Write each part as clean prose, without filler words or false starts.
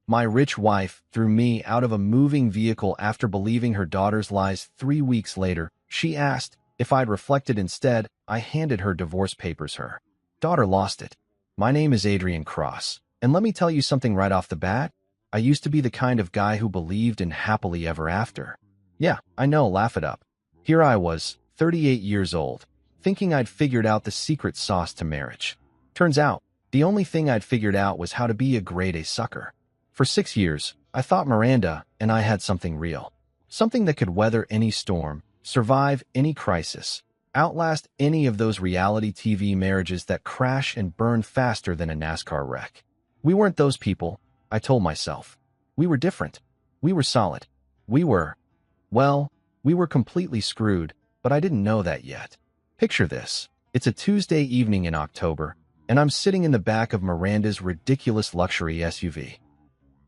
My rich wife threw me out of a moving vehicle after believing her daughter's lies 3 weeks later. She asked if I'd reflected instead. I handed her divorce papers. Her daughter lost it. My name is Adrian Cross, and let me tell you something right off the bat. I used to be the kind of guy who believed in happily ever after. Yeah, I know, laugh it up. Here I was, 38 years old, thinking I'd figured out the secret sauce to marriage. Turns out, the only thing I'd figured out was how to be a grade A sucker. For 6 years, I thought Miranda and I had something real. Something that could weather any storm, survive any crisis, outlast any of those reality TV marriages that crash and burn faster than a NASCAR wreck. We weren't those people, I told myself. We were different. We were solid. Well, we were completely screwed, but I didn't know that yet. Picture this. It's a Tuesday evening in October, and I'm sitting in the back of Miranda's ridiculous luxury SUV.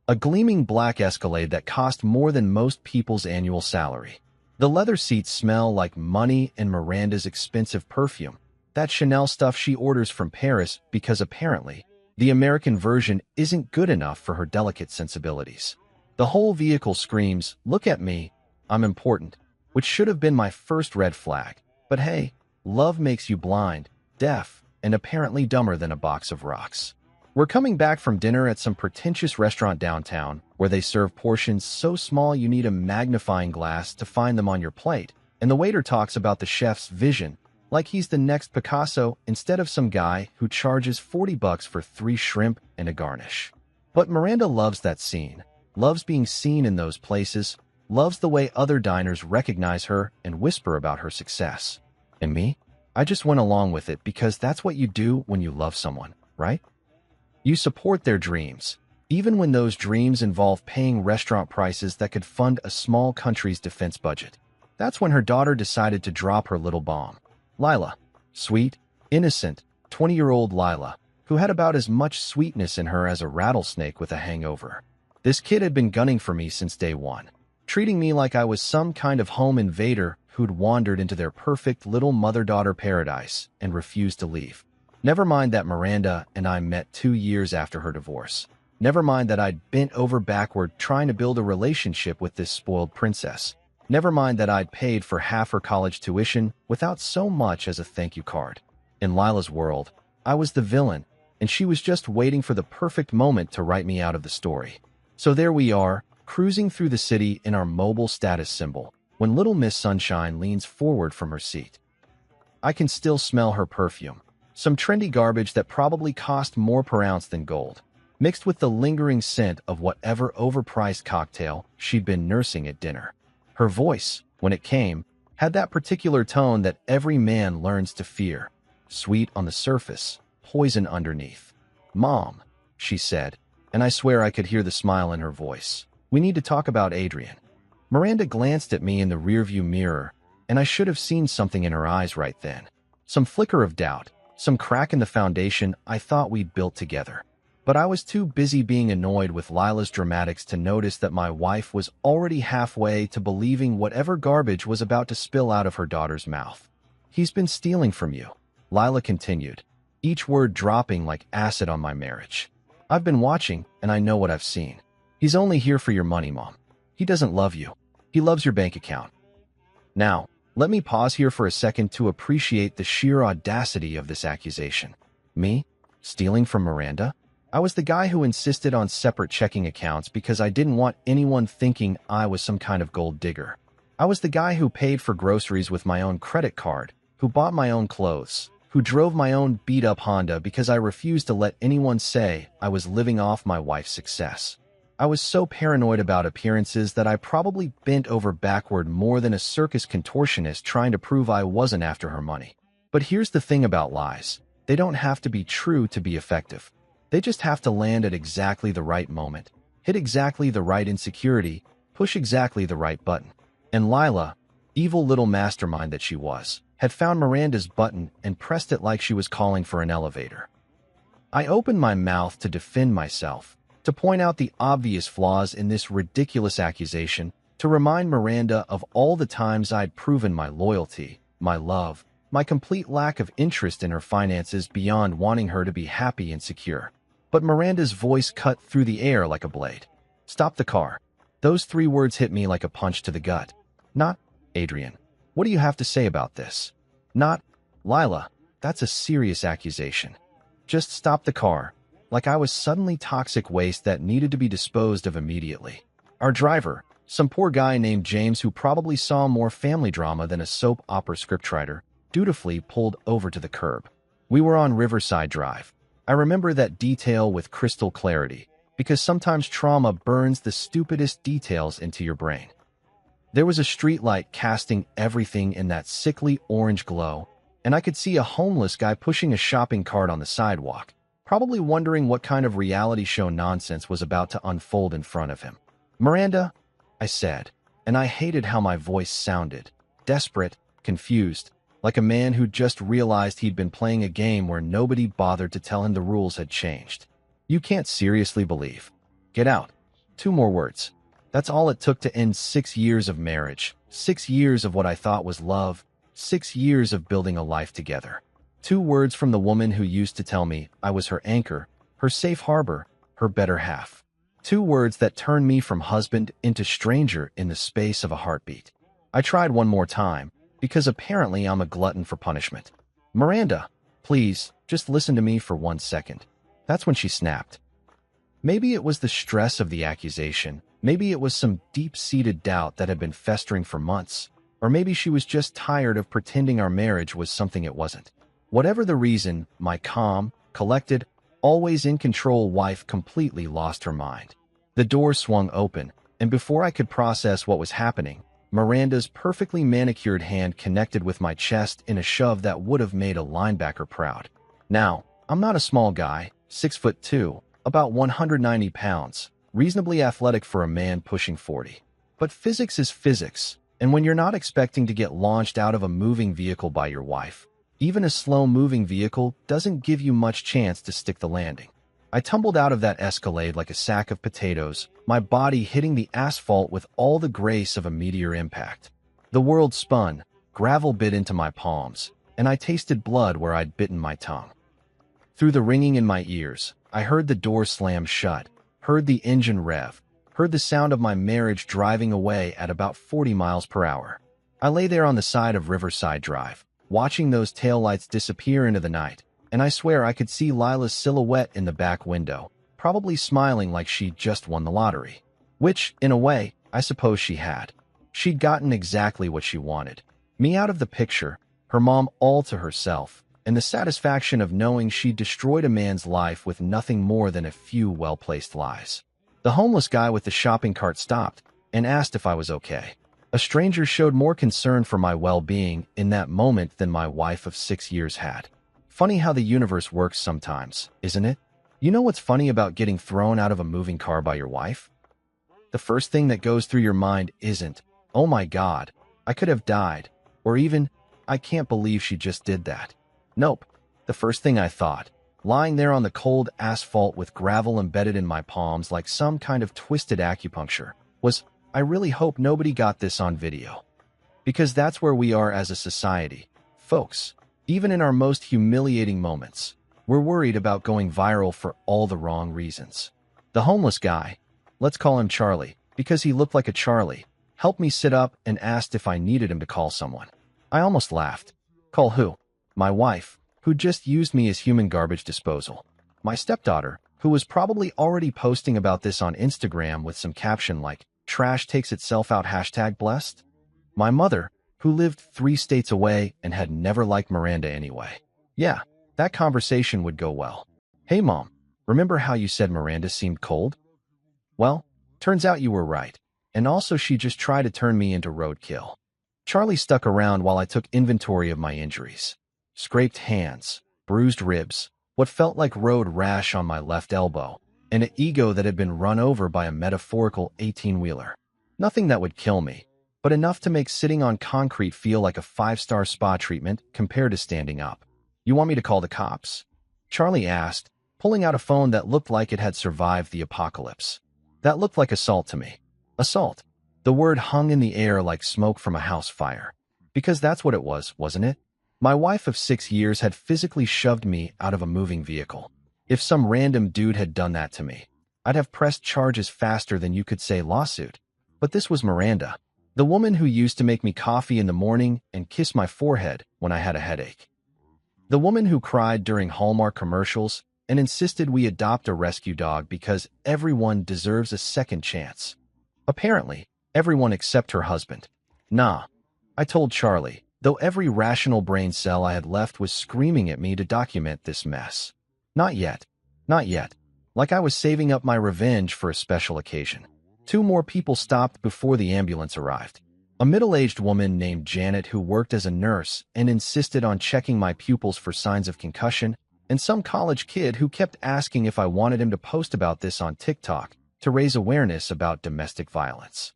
A gleaming black Escalade that cost more than most people's annual salary. The leather seats smell like money and Miranda's expensive perfume. That Chanel stuff she orders from Paris because apparently, the American version isn't good enough for her delicate sensibilities. The whole vehicle screams, "Look at me, I'm important," which should have been my first red flag. But hey, love makes you blind, deaf, and apparently dumber than a box of rocks. We're coming back from dinner at some pretentious restaurant downtown, where they serve portions so small you need a magnifying glass to find them on your plate, and the waiter talks about the chef's vision, like he's the next Picasso instead of some guy who charges $40 for 3 shrimp and a garnish. But Miranda loves that scene, loves being seen in those places, loves the way other diners recognize her and whisper about her success. And me? I just went along with it because that's what you do when you love someone, right? You support their dreams, even when those dreams involve paying restaurant prices that could fund a small country's defense budget. That's when her daughter decided to drop her little bomb. Lila, sweet, innocent, 20-year-old Lila, who had about as much sweetness in her as a rattlesnake with a hangover. This kid had been gunning for me since day one, treating me like I was some kind of home invader who'd wandered into their perfect little mother-daughter paradise and refused to leave. Never mind that Miranda and I met 2 years after her divorce. Never mind that I'd bent over backward trying to build a relationship with this spoiled princess. Never mind that I'd paid for half her college tuition without so much as a thank you card. In Lila's world, I was the villain, and she was just waiting for the perfect moment to write me out of the story. So there we are, cruising through the city in our mobile status symbol, when Little Miss Sunshine leans forward from her seat. I can still smell her perfume. Some trendy garbage that probably cost more per ounce than gold, mixed with the lingering scent of whatever overpriced cocktail she'd been nursing at dinner. Her voice, when it came, had that particular tone that every man learns to fear. Sweet on the surface, poison underneath. "Mom," she said, and I swear I could hear the smile in her voice. "We need to talk about Adrian." Miranda glanced at me in the rearview mirror, and I should have seen something in her eyes right then. Some flicker of doubt, some crack in the foundation I thought we'd built together. But I was too busy being annoyed with Lila's dramatics to notice that my wife was already halfway to believing whatever garbage was about to spill out of her daughter's mouth. "He's been stealing from you," Lila continued, each word dropping like acid on my marriage. "I've been watching, and I know what I've seen. He's only here for your money, Mom. He doesn't love you. He loves your bank account." Now, let me pause here for a second to appreciate the sheer audacity of this accusation. Me? Stealing from Miranda? I was the guy who insisted on separate checking accounts because I didn't want anyone thinking I was some kind of gold digger. I was the guy who paid for groceries with my own credit card, who bought my own clothes, who drove my own beat-up Honda because I refused to let anyone say I was living off my wife's success. I was so paranoid about appearances that I probably bent over backward more than a circus contortionist trying to prove I wasn't after her money. But here's the thing about lies. They don't have to be true to be effective. They just have to land at exactly the right moment, hit exactly the right insecurity, push exactly the right button. And Lila, evil little mastermind that she was, had found Miranda's button and pressed it like she was calling for an elevator. I opened my mouth to defend myself, to point out the obvious flaws in this ridiculous accusation, to remind Miranda of all the times I'd proven my loyalty, my love, my complete lack of interest in her finances beyond wanting her to be happy and secure. But Miranda's voice cut through the air like a blade. "Stop the car." Those 3 words hit me like a punch to the gut. Not, "Adrian, what do you have to say about this?" Not, "Lila, that's a serious accusation." Just stop the car, like I was suddenly toxic waste that needed to be disposed of immediately. Our driver, some poor guy named James who probably saw more family drama than a soap opera scriptwriter, dutifully pulled over to the curb. We were on Riverside Drive. I remember that detail with crystal clarity, because sometimes trauma burns the stupidest details into your brain. There was a streetlight casting everything in that sickly orange glow, and I could see a homeless guy pushing a shopping cart on the sidewalk, probably wondering what kind of reality show nonsense was about to unfold in front of him. "Miranda," I said, and I hated how my voice sounded. Desperate, confused, like a man who just realized he'd been playing a game where nobody bothered to tell him the rules had changed. "You can't seriously believe." "Get out." 2 more words. That's all it took to end 6 years of marriage, 6 years of what I thought was love, 6 years of building a life together. 2 words from the woman who used to tell me I was her anchor, her safe harbor, her better half. 2 words that turned me from husband into stranger in the space of a heartbeat. I tried one more time, because apparently I'm a glutton for punishment. "Miranda, please, just listen to me for 1 second. That's when she snapped. Maybe it was the stress of the accusation, maybe it was some deep-seated doubt that had been festering for months, or maybe she was just tired of pretending our marriage was something it wasn't. Whatever the reason, my calm, collected, always in control wife completely lost her mind. The door swung open, and before I could process what was happening, Miranda's perfectly manicured hand connected with my chest in a shove that would have made a linebacker proud. Now, I'm not a small guy, 6'2", about 190 pounds, reasonably athletic for a man pushing 40. But physics is physics, and when you're not expecting to get launched out of a moving vehicle by your wife, even a slow-moving vehicle doesn't give you much chance to stick the landing. I tumbled out of that Escalade like a sack of potatoes, my body hitting the asphalt with all the grace of a meteor impact. The world spun, gravel bit into my palms, and I tasted blood where I'd bitten my tongue. Through the ringing in my ears, I heard the door slam shut, heard the engine rev, heard the sound of my marriage driving away at about 40 miles per hour. I lay there on the side of Riverside Drive, watching those taillights disappear into the night, and I swear I could see Lila's silhouette in the back window, probably smiling like she'd just won the lottery. Which, in a way, I suppose she had. She'd gotten exactly what she wanted. Me out of the picture, her mom all to herself, and the satisfaction of knowing she'd destroyed a man's life with nothing more than a few well-placed lies. The homeless guy with the shopping cart stopped and asked if I was okay. A stranger showed more concern for my well-being in that moment than my wife of 6 years had. Funny how the universe works sometimes, isn't it? You know what's funny about getting thrown out of a moving car by your wife? The first thing that goes through your mind isn't, "Oh my God, I could have died," or even, "I can't believe she just did that." Nope. The first thing I thought, lying there on the cold asphalt with gravel embedded in my palms like some kind of twisted acupuncture, was, "I really hope nobody got this on video." Because that's where we are as a society, folks. Even in our most humiliating moments, we're worried about going viral for all the wrong reasons. The homeless guy, let's call him Charlie, because he looked like a Charlie, helped me sit up and asked if I needed him to call someone. I almost laughed. Call who? My wife, who just used me as human garbage disposal. My stepdaughter, who was probably already posting about this on Instagram with some caption like, "Trash takes itself out #blessed." My mother, who lived 3 states away and had never liked Miranda anyway. Yeah, that conversation would go well. "Hey Mom, remember how you said Miranda seemed cold?" Well, turns out you were right. And also she just tried to turn me into roadkill. Charlie stuck around while I took inventory of my injuries. Scraped hands, bruised ribs, what felt like road rash on my left elbow, and an ego that had been run over by a metaphorical 18-wheeler. Nothing that would kill me, but enough to make sitting on concrete feel like a 5-star spa treatment compared to standing up. "You want me to call the cops?" Charlie asked, pulling out a phone that looked like it had survived the apocalypse. That looked like assault to me. Assault. The word hung in the air like smoke from a house fire. Because that's what it was, wasn't it? My wife of 6 years had physically shoved me out of a moving vehicle. If some random dude had done that to me, I'd have pressed charges faster than you could say lawsuit. But this was Miranda, the woman who used to make me coffee in the morning and kiss my forehead when I had a headache. The woman who cried during Hallmark commercials and insisted we adopt a rescue dog because everyone deserves a second chance. Apparently, everyone except her husband. Nah, I told Charlie, though every rational brain cell I had left was screaming at me to document this mess. Not yet. Not yet. Like I was saving up my revenge for a special occasion. 2 more people stopped before the ambulance arrived. A middle-aged woman named Janet who worked as a nurse and insisted on checking my pupils for signs of concussion, and some college kid who kept asking if I wanted him to post about this on TikTok to raise awareness about domestic violence.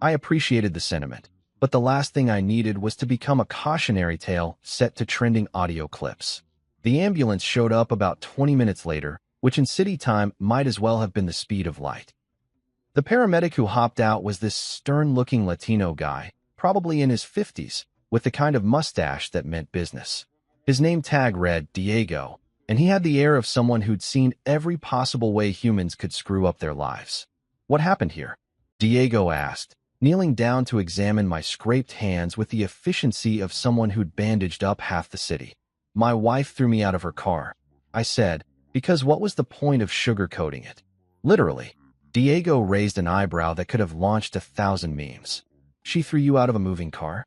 I appreciated the sentiment, but the last thing I needed was to become a cautionary tale set to trending audio clips. The ambulance showed up about 20 minutes later, which in city time might as well have been the speed of light. The paramedic who hopped out was this stern-looking Latino guy, probably in his 50s, with the kind of mustache that meant business. His name tag read Diego, and he had the air of someone who'd seen every possible way humans could screw up their lives. "What happened here?" Diego asked, kneeling down to examine my scraped hands with the efficiency of someone who'd bandaged up half the city. "My wife threw me out of her car," I said, because what was the point of sugarcoating it? Literally. Diego raised an eyebrow that could have launched 1,000 memes. "She threw you out of a moving car?"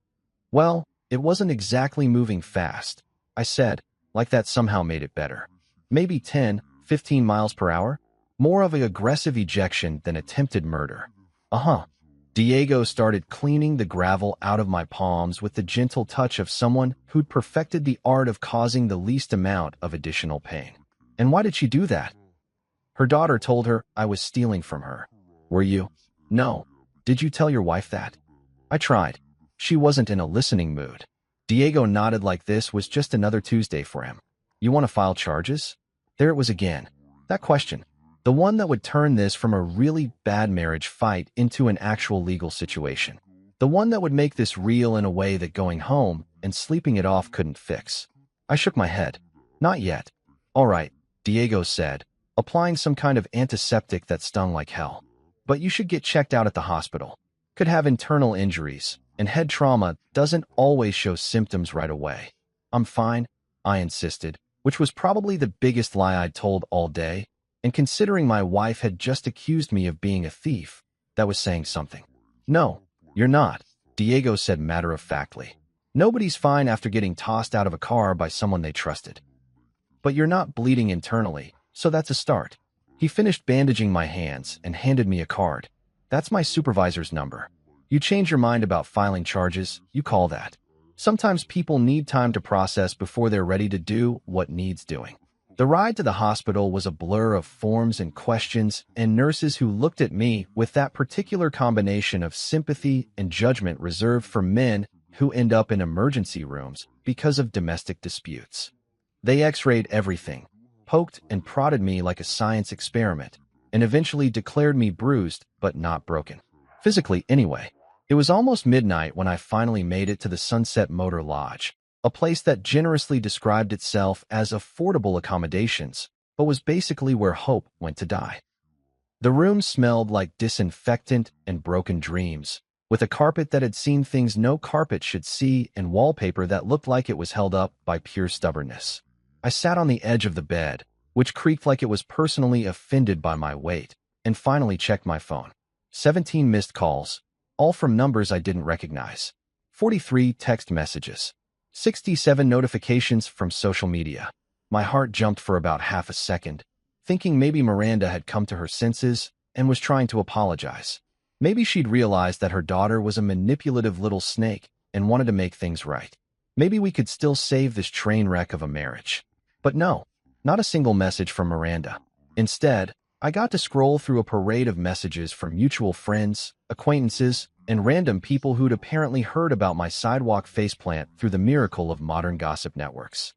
"Well, it wasn't exactly moving fast," I said, like that somehow made it better. "Maybe 10, 15 miles per hour? More of an aggressive ejection than attempted murder." "Uh-huh." Diego started cleaning the gravel out of my palms with the gentle touch of someone who'd perfected the art of causing the least amount of additional pain. "And why did she do that?" "Her daughter told her I was stealing from her." "Were you?" "No." "Did you tell your wife that?" "I tried. She wasn't in a listening mood." Diego nodded like this was just another Tuesday for him. "You want to file charges?" There it was again. That question. The one that would turn this from a really bad marriage fight into an actual legal situation. The one that would make this real in a way that going home and sleeping it off couldn't fix. I shook my head. "Not yet." "All right," Diego said, applying some kind of antiseptic that stung like hell. "But you should get checked out at the hospital. Could have internal injuries, and head trauma doesn't always show symptoms right away." "I'm fine," I insisted, which was probably the biggest lie I'd told all day, and considering my wife had just accused me of being a thief, that was saying something. "No, you're not," Diego said matter-of-factly. "Nobody's fine after getting tossed out of a car by someone they trusted. But you're not bleeding internally, so that's a start." He finished bandaging my hands and handed me a card. "That's my supervisor's number. You change your mind about filing charges, you call that. Sometimes people need time to process before they're ready to do what needs doing." The ride to the hospital was a blur of forms and questions and nurses who looked at me with that particular combination of sympathy and judgment reserved for men who end up in emergency rooms because of domestic disputes. They x-rayed everything, poked and prodded me like a science experiment, and eventually declared me bruised but not broken. Physically, anyway. It was almost midnight when I finally made it to the Sunset Motor Lodge, a place that generously described itself as affordable accommodations, but was basically where hope went to die. The room smelled like disinfectant and broken dreams, with a carpet that had seen things no carpet should see and wallpaper that looked like it was held up by pure stubbornness. I sat on the edge of the bed, which creaked like it was personally offended by my weight, and finally checked my phone. 17 missed calls, all from numbers I didn't recognize. 43 text messages. 67 notifications from social media. My heart jumped for about half a second, thinking maybe Miranda had come to her senses and was trying to apologize. Maybe she'd realized that her daughter was a manipulative little snake and wanted to make things right. Maybe we could still save this train wreck of a marriage. But no, not a single message from Miranda. Instead, I got to scroll through a parade of messages from mutual friends, acquaintances, and random people who'd apparently heard about my sidewalk faceplant through the miracle of modern gossip networks.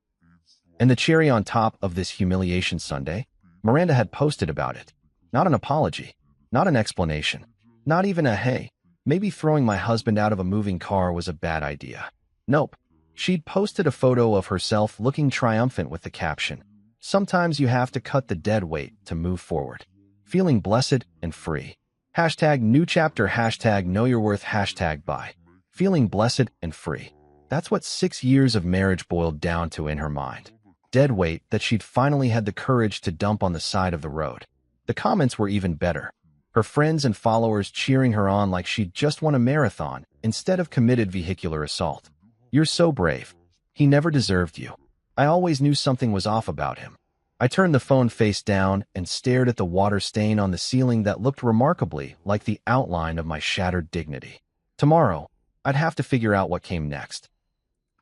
And the cherry on top of this humiliation Sunday, Miranda had posted about it. Not an apology, not an explanation, not even a hey, maybe throwing my husband out of a moving car was a bad idea. Nope. She'd posted a photo of herself looking triumphant with the caption, Sometimes you have to cut the dead weight to move forward. Feeling blessed and free. Hashtag new chapter, hashtag know your worth, hashtag buy. Feeling blessed and free. That's what 6 years of marriage boiled down to in her mind. Dead weight that she'd finally had the courage to dump on the side of the road. The comments were even better. Her friends and followers cheering her on like she'd just won a marathon instead of committed vehicular assault. You're so brave. He never deserved you. I always knew something was off about him. I turned the phone face down and stared at the water stain on the ceiling that looked remarkably like the outline of my shattered dignity. Tomorrow, I'd have to figure out what came next.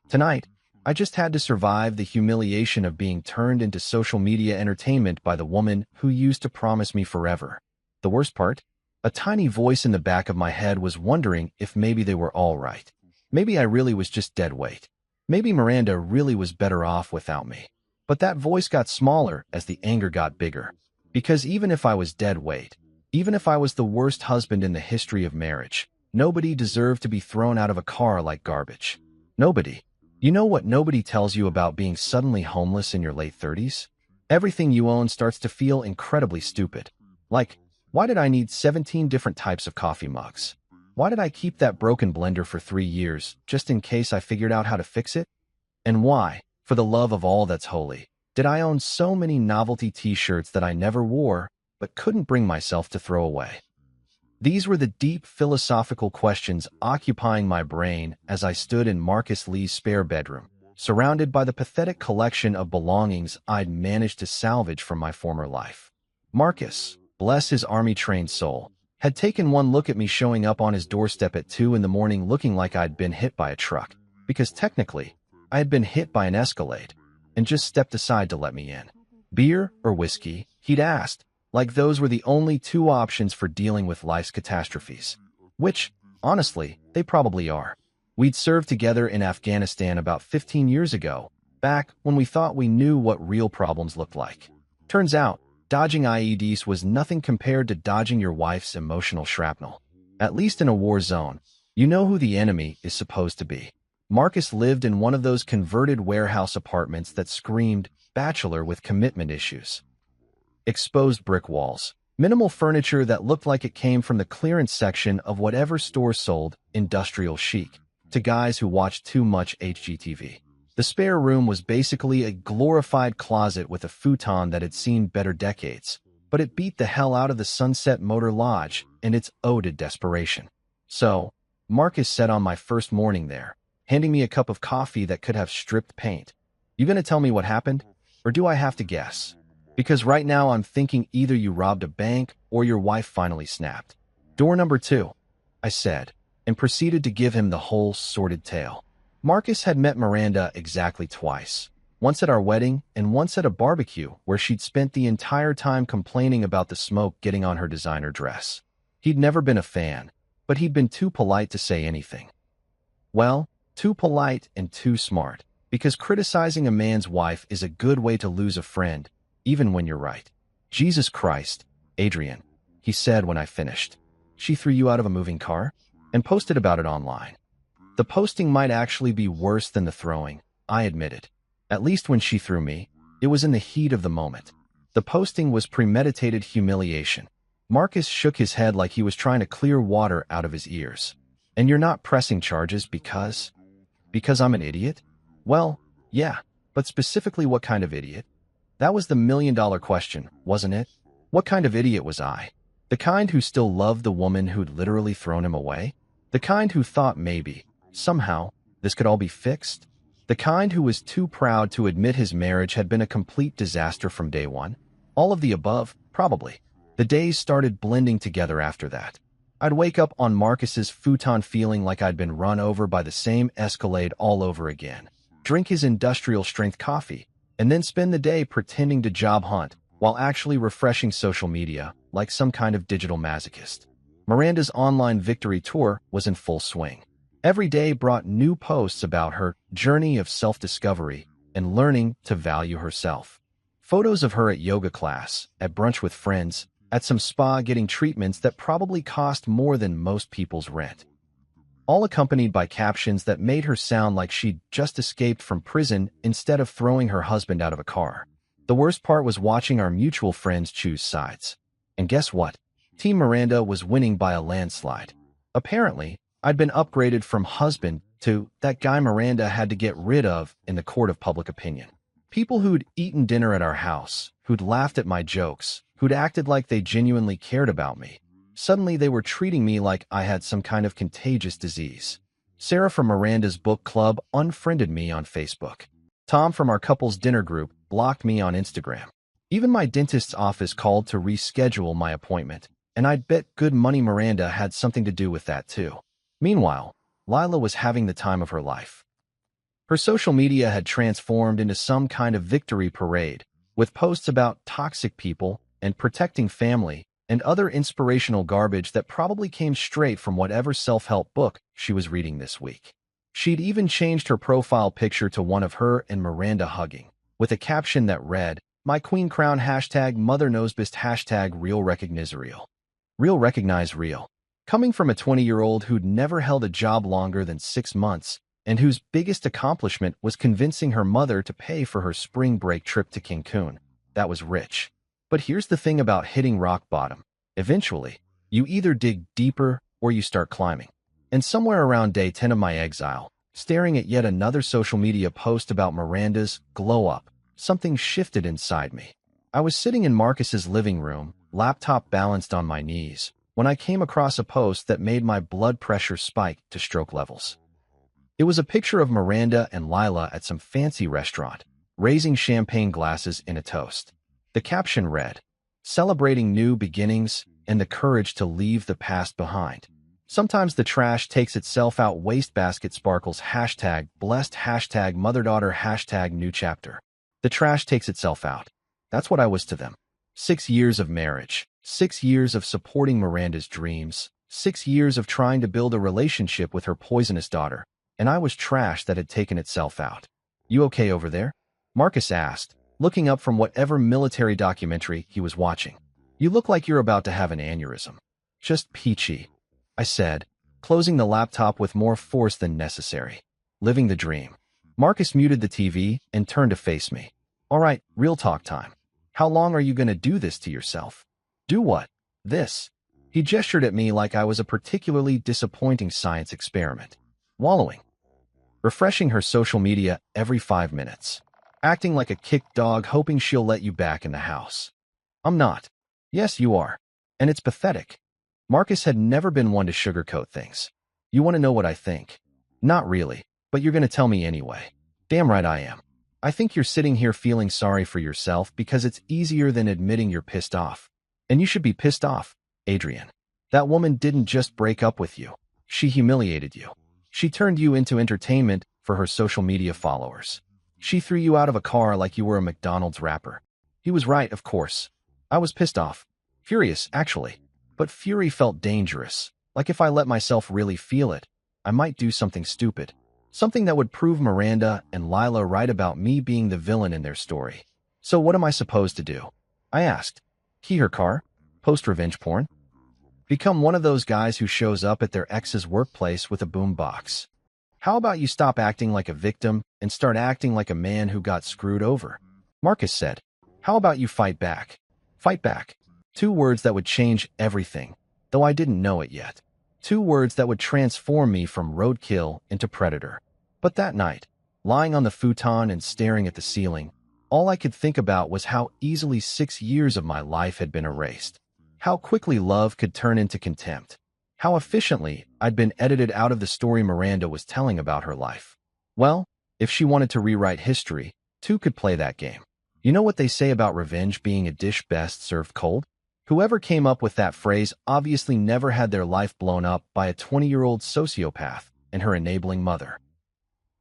Tonight, I just had to survive the humiliation of being turned into social media entertainment by the woman who used to promise me forever. The worst part? A tiny voice in the back of my head was wondering if maybe they were all right. Maybe I really was just dead weight. Maybe Miranda really was better off without me. But that voice got smaller as the anger got bigger. Because even if I was dead weight, even if I was the worst husband in the history of marriage, nobody deserved to be thrown out of a car like garbage. Nobody. You know what nobody tells you about being suddenly homeless in your late 30s? Everything you own starts to feel incredibly stupid. Like, why did I need 17 different types of coffee mugs? Why did I keep that broken blender for 3 years, just in case I figured out how to fix it? And why, for the love of all that's holy, did I own so many novelty t-shirts that I never wore, but couldn't bring myself to throw away? These were the deep philosophical questions occupying my brain as I stood in Marcus Lee's spare bedroom, surrounded by the pathetic collection of belongings I'd managed to salvage from my former life. Marcus, bless his army-trained soul, had taken one look at me showing up on his doorstep at 2 in the morning looking like I'd been hit by a truck, because technically, I had been hit by an Escalade, and just stepped aside to let me in. Beer or whiskey, he'd asked, like those were the only 2 options for dealing with life's catastrophes. Which, honestly, they probably are. We'd served together in Afghanistan about 15 years ago, back when we thought we knew what real problems looked like. Turns out, dodging IEDs was nothing compared to dodging your wife's emotional shrapnel. At least in a war zone, you know who the enemy is supposed to be. Marcus lived in one of those converted warehouse apartments that screamed bachelor with commitment issues. Exposed brick walls, minimal furniture that looked like it came from the clearance section of whatever store sold industrial chic to guys who watched too much HGTV. The spare room was basically a glorified closet with a futon that had seen better decades, but it beat the hell out of the Sunset Motor Lodge and its ode to desperation. So, Marcus said on my first morning there, handing me a cup of coffee that could have stripped paint, "You gonna tell me what happened? Or do I have to guess? Because right now I'm thinking either you robbed a bank or your wife finally snapped." "Door number 2, I said, and proceeded to give him the whole sordid tale. Marcus had met Miranda exactly twice, once at our wedding and once at a barbecue where she'd spent the entire time complaining about the smoke getting on her designer dress. He'd never been a fan, but he'd been too polite to say anything. Well, too polite and too smart, because criticizing a man's wife is a good way to lose a friend, even when you're right. "Jesus Christ, Adrian," he said when I finished. "She threw you out of a moving car?" And posted about it online. The posting might actually be worse than the throwing, I admitted. At least when she threw me, it was in the heat of the moment. The posting was premeditated humiliation. Marcus shook his head like he was trying to clear water out of his ears. "And you're not pressing charges because I'm an idiot?" "Well, yeah, but specifically what kind of idiot?" That was the million-dollar question, wasn't it? What kind of idiot was I? The kind who still loved the woman who'd literally thrown him away? The kind who thought maybe, somehow, this could all be fixed? The kind who was too proud to admit his marriage had been a complete disaster from day one? All of the above, probably. The days started blending together after that. I'd wake up on Marcus's futon feeling like I'd been run over by the same Escalade all over again, drink his industrial-strength coffee, and then spend the day pretending to job hunt while actually refreshing social media like some kind of digital masochist. Miranda's online victory tour was in full swing. Every day brought new posts about her journey of self-discovery and learning to value herself. Photos of her at yoga class, at brunch with friends, at some spa getting treatments that probably cost more than most people's rent. All accompanied by captions that made her sound like she'd just escaped from prison instead of throwing her husband out of a car. The worst part was watching our mutual friends choose sides. And guess what? Team Miranda was winning by a landslide. Apparently, I'd been upgraded from husband to that guy Miranda had to get rid of in the court of public opinion. People who'd eaten dinner at our house, who'd laughed at my jokes, who'd acted like they genuinely cared about me. Suddenly they were treating me like I had some kind of contagious disease. Sarah from Miranda's book club unfriended me on Facebook. Tom from our couple's dinner group blocked me on Instagram. Even my dentist's office called to reschedule my appointment, and I'd bet good money Miranda had something to do with that too. Meanwhile, Lila was having the time of her life. Her social media had transformed into some kind of victory parade, with posts about toxic people and protecting family and other inspirational garbage that probably came straight from whatever self-help book she was reading this week. She'd even changed her profile picture to one of her and Miranda hugging, with a caption that read, "My queen crown #Mother knows best #Real recognize real." Real recognize real. Coming from a 20-year-old who'd never held a job longer than 6 months, and whose biggest accomplishment was convincing her mother to pay for her spring break trip to Cancun. That was rich. But here's the thing about hitting rock bottom. Eventually, you either dig deeper or you start climbing. And somewhere around day 10 of my exile, staring at yet another social media post about Miranda's glow up, something shifted inside me. I was sitting in Marcus's living room, laptop balanced on my knees, when I came across a post that made my blood pressure spike to stroke levels. It was a picture of Miranda and Lila at some fancy restaurant, raising champagne glasses in a toast. The caption read, "Celebrating new beginnings and the courage to leave the past behind. Sometimes the trash takes itself out. Wastebasket sparkles. #blessed. #motherdaughter. #new chapter." The trash takes itself out. That's what I was to them. 6 years of marriage, 6 years of supporting Miranda's dreams, 6 years of trying to build a relationship with her poisonous daughter, and I was trash that had taken itself out. "You okay over there?" Marcus asked, looking up from whatever military documentary he was watching. "You look like you're about to have an aneurysm." "Just peachy," I said, closing the laptop with more force than necessary. Living the dream. Marcus muted the TV and turned to face me. "All right, real talk time. How long are you going to do this to yourself?" "Do what?" "This." He gestured at me like I was a particularly disappointing science experiment. "Wallowing. Refreshing her social media every 5 minutes. Acting like a kicked dog hoping she'll let you back in the house." "I'm not." "Yes, you are. And it's pathetic." Marcus had never been one to sugarcoat things. "You want to know what I think?" "Not really, but you're going to tell me anyway." "Damn right I am. I think you're sitting here feeling sorry for yourself because it's easier than admitting you're pissed off. And you should be pissed off, Adrian. That woman didn't just break up with you. She humiliated you. She turned you into entertainment for her social media followers. She threw you out of a car like you were a McDonald's wrapper." He was right, of course. I was pissed off. Furious, actually. But fury felt dangerous. Like if I let myself really feel it, I might do something stupid. Something that would prove Miranda and Lila right about me being the villain in their story. "So what am I supposed to do?" I asked. "Key her car? Post revenge porn? Become one of those guys who shows up at their ex's workplace with a boombox? How about you stop acting like a victim and start acting like a man who got screwed over?" Marcus said. "How about you fight back?" Fight back. 2 words that would change everything, though I didn't know it yet. 2 words that would transform me from roadkill into predator. But that night, lying on the futon and staring at the ceiling, all I could think about was how easily 6 years of my life had been erased. How quickly love could turn into contempt. How efficiently I'd been edited out of the story Miranda was telling about her life. Well, if she wanted to rewrite history, 2 could play that game. You know what they say about revenge being a dish best served cold? Whoever came up with that phrase obviously never had their life blown up by a 20-year-old sociopath and her enabling mother.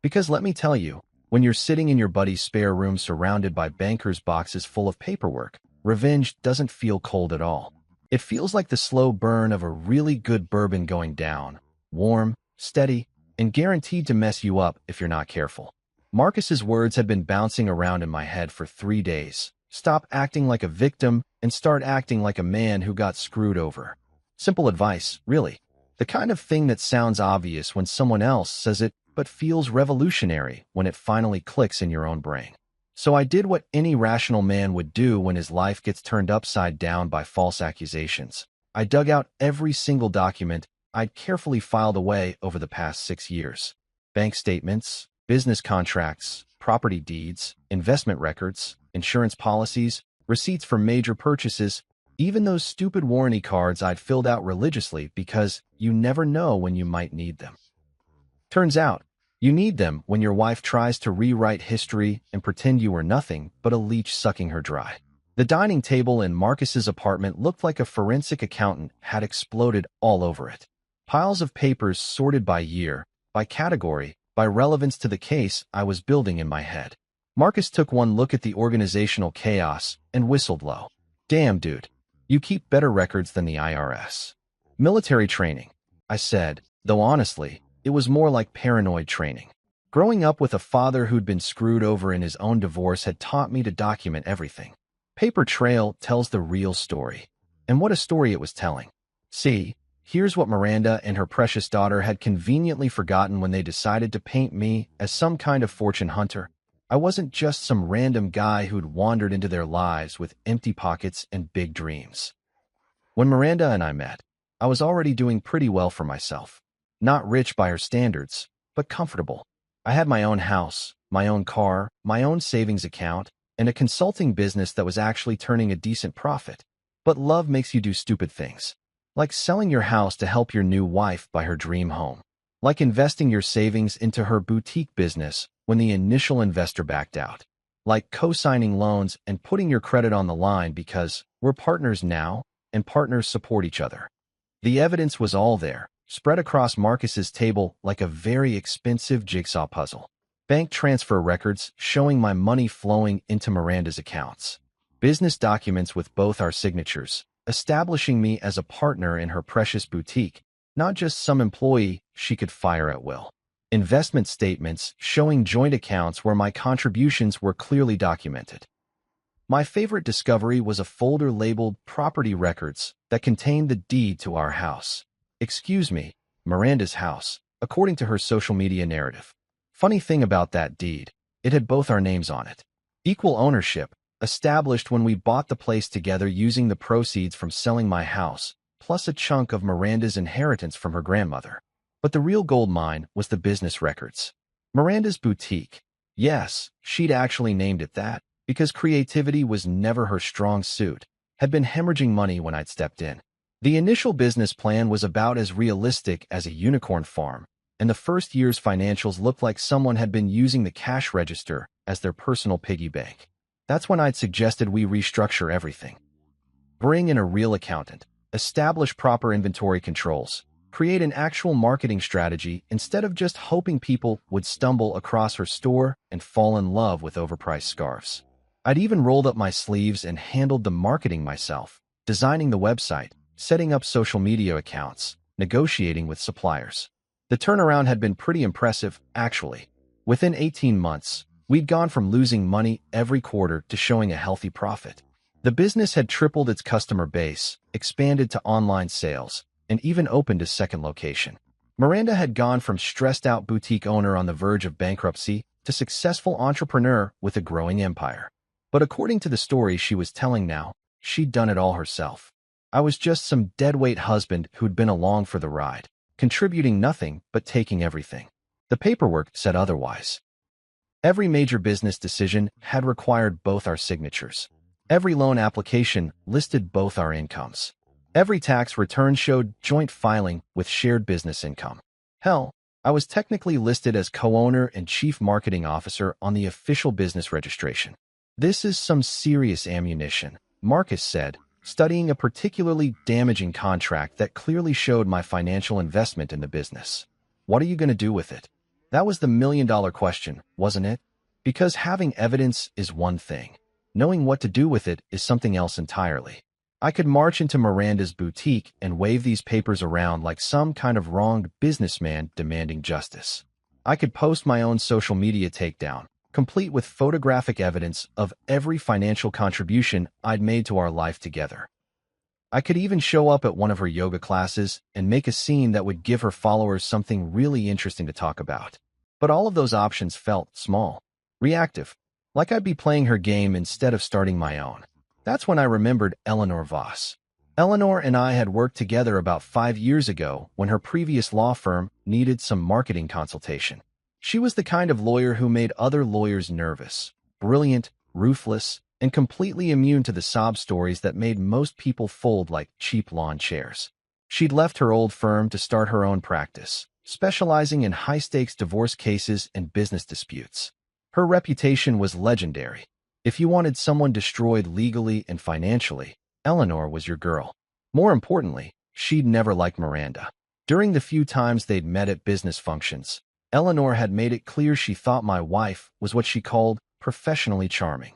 Because let me tell you, when you're sitting in your buddy's spare room surrounded by bankers' boxes full of paperwork, revenge doesn't feel cold at all. It feels like the slow burn of a really good bourbon going down, warm, steady, and guaranteed to mess you up if you're not careful. Marcus's words had been bouncing around in my head for 3 days. Stop acting like a victim and start acting like a man who got screwed over. Simple advice, really. The kind of thing that sounds obvious when someone else says it, but feels revolutionary when it finally clicks in your own brain. So I did what any rational man would do when his life gets turned upside down by false accusations. I dug out every single document I'd carefully filed away over the past 6 years. Bank statements, business contracts, property deeds, investment records, insurance policies, receipts for major purchases, even those stupid warranty cards I'd filled out religiously because you never know when you might need them. Turns out, you need them when your wife tries to rewrite history and pretend you were nothing but a leech sucking her dry. The dining table in Marcus's apartment looked like a forensic accountant had exploded all over it. Piles of papers sorted by year, by category, by relevance to the case I was building in my head. Marcus took one look at the organizational chaos and whistled low. Damn, dude. You keep better records than the IRS. Military training, I said, though honestly, it was more like paranoid training. Growing up with a father who'd been screwed over in his own divorce had taught me to document everything. Paper trail tells the real story. And what a story it was telling. See, here's what Miranda and her precious daughter had conveniently forgotten when they decided to paint me as some kind of fortune hunter. I wasn't just some random guy who'd wandered into their lives with empty pockets and big dreams. When Miranda and I met, I was already doing pretty well for myself. Not rich by her standards, but comfortable. I had my own house, my own car, my own savings account, and a consulting business that was actually turning a decent profit. But love makes you do stupid things. Like selling your house to help your new wife buy her dream home. Like investing your savings into her boutique business when the initial investor backed out. Like co-signing loans and putting your credit on the line because we're partners now, and partners support each other. The evidence was all there, spread across Marcus's table like a very expensive jigsaw puzzle. Bank transfer records showing my money flowing into Miranda's accounts. Business documents with both our signatures, establishing me as a partner in her precious boutique, not just some employee she could fire at will. Investment statements showing joint accounts where my contributions were clearly documented. My favorite discovery was a folder labeled Property Records that contained the deed to our house. Excuse me, Miranda's house, according to her social media narrative. Funny thing about that deed, it had both our names on it. Equal ownership, established when we bought the place together using the proceeds from selling my house, plus a chunk of Miranda's inheritance from her grandmother. But the real gold mine was the business records. Miranda's boutique. Yes, she'd actually named it that, because creativity was never her strong suit, had been hemorrhaging money when I'd stepped in. The initial business plan was about as realistic as a unicorn farm, and the first year's financials looked like someone had been using the cash register as their personal piggy bank. That's when I'd suggested we restructure everything. Bring in a real accountant, establish proper inventory controls, create an actual marketing strategy instead of just hoping people would stumble across her store and fall in love with overpriced scarves. I'd even rolled up my sleeves and handled the marketing myself, designing the website, setting up social media accounts, negotiating with suppliers. The turnaround had been pretty impressive, actually. Within 18 months, we'd gone from losing money every quarter to showing a healthy profit. The business had tripled its customer base, expanded to online sales, and even opened a second location. Miranda had gone from stressed-out boutique owner on the verge of bankruptcy to successful entrepreneur with a growing empire. But according to the story she was telling now, she'd done it all herself. I was just some deadweight husband who'd been along for the ride, contributing nothing but taking everything. The paperwork said otherwise. Every major business decision had required both our signatures. Every loan application listed both our incomes. Every tax return showed joint filing with shared business income. Hell, I was technically listed as co-owner and chief marketing officer on the official business registration. This is some serious ammunition, Marcus said, studying a particularly damaging contract that clearly showed my financial investment in the business. What are you going to do with it? That was the million-dollar question, wasn't it? Because having evidence is one thing. Knowing what to do with it is something else entirely. I could march into Miranda's boutique and wave these papers around like some kind of wronged businessman demanding justice. I could post my own social media takedown, complete with photographic evidence of every financial contribution I'd made to our life together. I could even show up at one of her yoga classes and make a scene that would give her followers something really interesting to talk about. But all of those options felt small, reactive. like I'd be playing her game instead of starting my own. That's when I remembered Eleanor Voss. Eleanor and I had worked together about 5 years ago when her previous law firm needed some marketing consultation. She was the kind of lawyer who made other lawyers nervous, brilliant, ruthless, and completely immune to the sob stories that made most people fold like cheap lawn chairs. She'd left her old firm to start her own practice, specializing in high-stakes divorce cases and business disputes. Her reputation was legendary. If you wanted someone destroyed legally and financially, Eleanor was your girl. More importantly, she'd never liked Miranda. During the few times they'd met at business functions, Eleanor had made it clear she thought my wife was what she called professionally charming,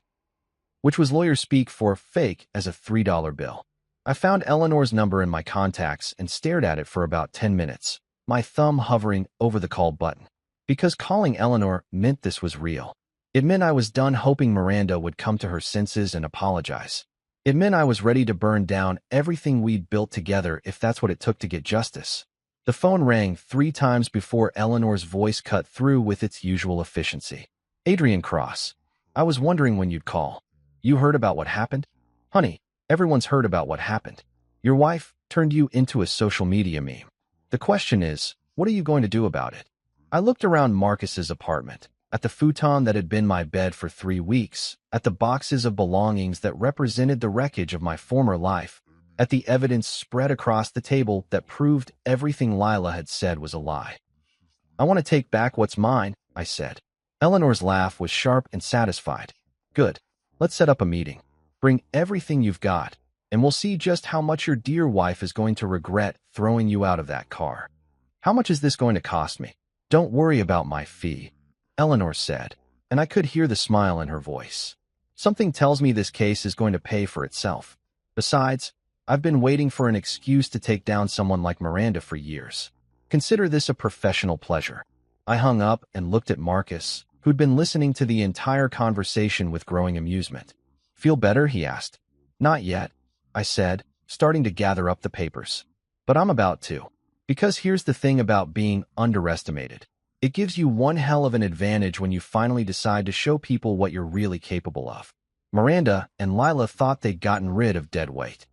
which was lawyer speak for fake as a $3 bill. I found Eleanor's number in my contacts and stared at it for about 10 minutes, my thumb hovering over the call button. Because calling Eleanor meant this was real. It meant I was done hoping Miranda would come to her senses and apologize. It meant I was ready to burn down everything we'd built together if that's what it took to get justice. The phone rang 3 times before Eleanor's voice cut through with its usual efficiency. Adrian Cross. I was wondering when you'd call. You heard about what happened? Honey, everyone's heard about what happened. Your wife turned you into a social media meme. The question is, what are you going to do about it? I looked around Marcus's apartment, at the futon that had been my bed for 3 weeks, at the boxes of belongings that represented the wreckage of my former life, at the evidence spread across the table that proved everything Lila had said was a lie. I want to take back what's mine, I said. Eleanor's laugh was sharp and satisfied. Good. Let's set up a meeting. Bring everything you've got, and we'll see just how much your dear wife is going to regret throwing you out of that car. How much is this going to cost me? Don't worry about my fee, Eleanor said, and I could hear the smile in her voice. Something tells me this case is going to pay for itself. Besides, I've been waiting for an excuse to take down someone like Miranda for years. Consider this a professional pleasure. I hung up and looked at Marcus, who'd been listening to the entire conversation with growing amusement. Feel better? He asked. Not yet, I said, starting to gather up the papers. But I'm about to. Because here's the thing about being underestimated. It gives you one hell of an advantage when you finally decide to show people what you're really capable of. Miranda and Lila thought they'd gotten rid of dead weight.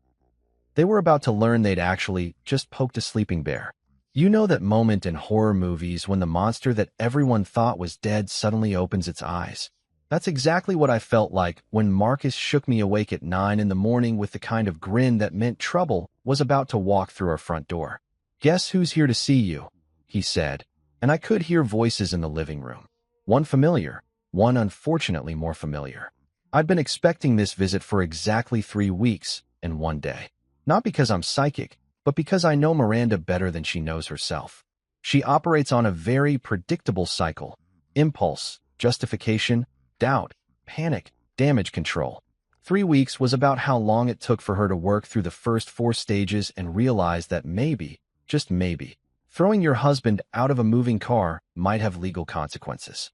They were about to learn they'd actually just poked a sleeping bear. You know that moment in horror movies when the monster that everyone thought was dead suddenly opens its eyes? That's exactly what I felt like when Marcus shook me awake at 9 in the morning with the kind of grin that meant trouble was about to walk through our front door. Guess who's here to see you? He said, and I could hear voices in the living room. One familiar, one unfortunately more familiar. I'd been expecting this visit for exactly 3 weeks and 1 day. Not because I'm psychic, but because I know Miranda better than she knows herself. She operates on a very predictable cycle: impulse, justification, doubt, panic, damage control. 3 weeks was about how long it took for her to work through the first 4 stages and realize that maybe, just maybe, throwing your husband out of a moving car might have legal consequences.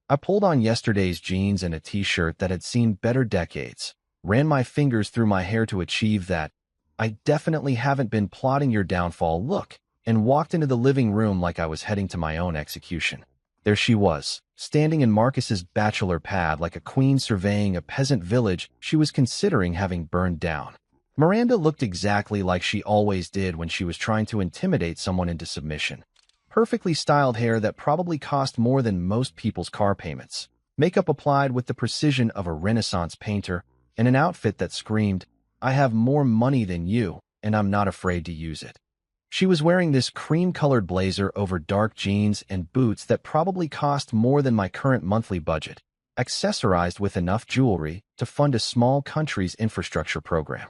I pulled on yesterday's jeans and a t-shirt that had seen better decades, ran my fingers through my hair to achieve that I definitely haven't been plotting your downfall look, and walked into the living room like I was heading to my own execution. There she was, standing in Marcus's bachelor pad like a queen surveying a peasant village she was considering having burned down. Miranda looked exactly like she always did when she was trying to intimidate someone into submission. Perfectly styled hair that probably cost more than most people's car payments, makeup applied with the precision of a Renaissance painter, and an outfit that screamed, I have more money than you, and I'm not afraid to use it. She was wearing this cream-colored blazer over dark jeans and boots that probably cost more than my current monthly budget, accessorized with enough jewelry to fund a small country's infrastructure program.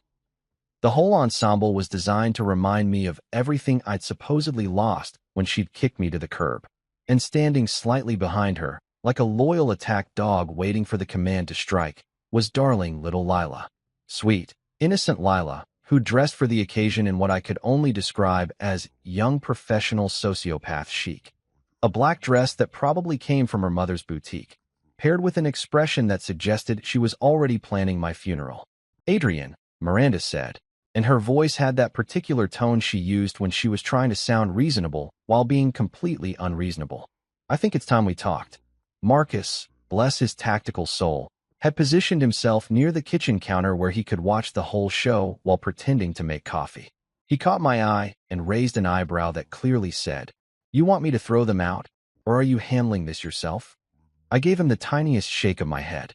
The whole ensemble was designed to remind me of everything I'd supposedly lost when she'd kicked me to the curb. And standing slightly behind her, like a loyal attacked dog waiting for the command to strike, was darling little Lila. Sweet, innocent Lila, who dressed for the occasion in what I could only describe as young professional sociopath chic. A black dress that probably came from her mother's boutique, paired with an expression that suggested she was already planning my funeral. Adrian, Miranda said, and her voice had that particular tone she used when she was trying to sound reasonable while being completely unreasonable. I think it's time we talked. Marcus, bless his tactical soul, had positioned himself near the kitchen counter where he could watch the whole show while pretending to make coffee. He caught my eye and raised an eyebrow that clearly said, "You want me to throw them out, or are you handling this yourself?" I gave him the tiniest shake of my head.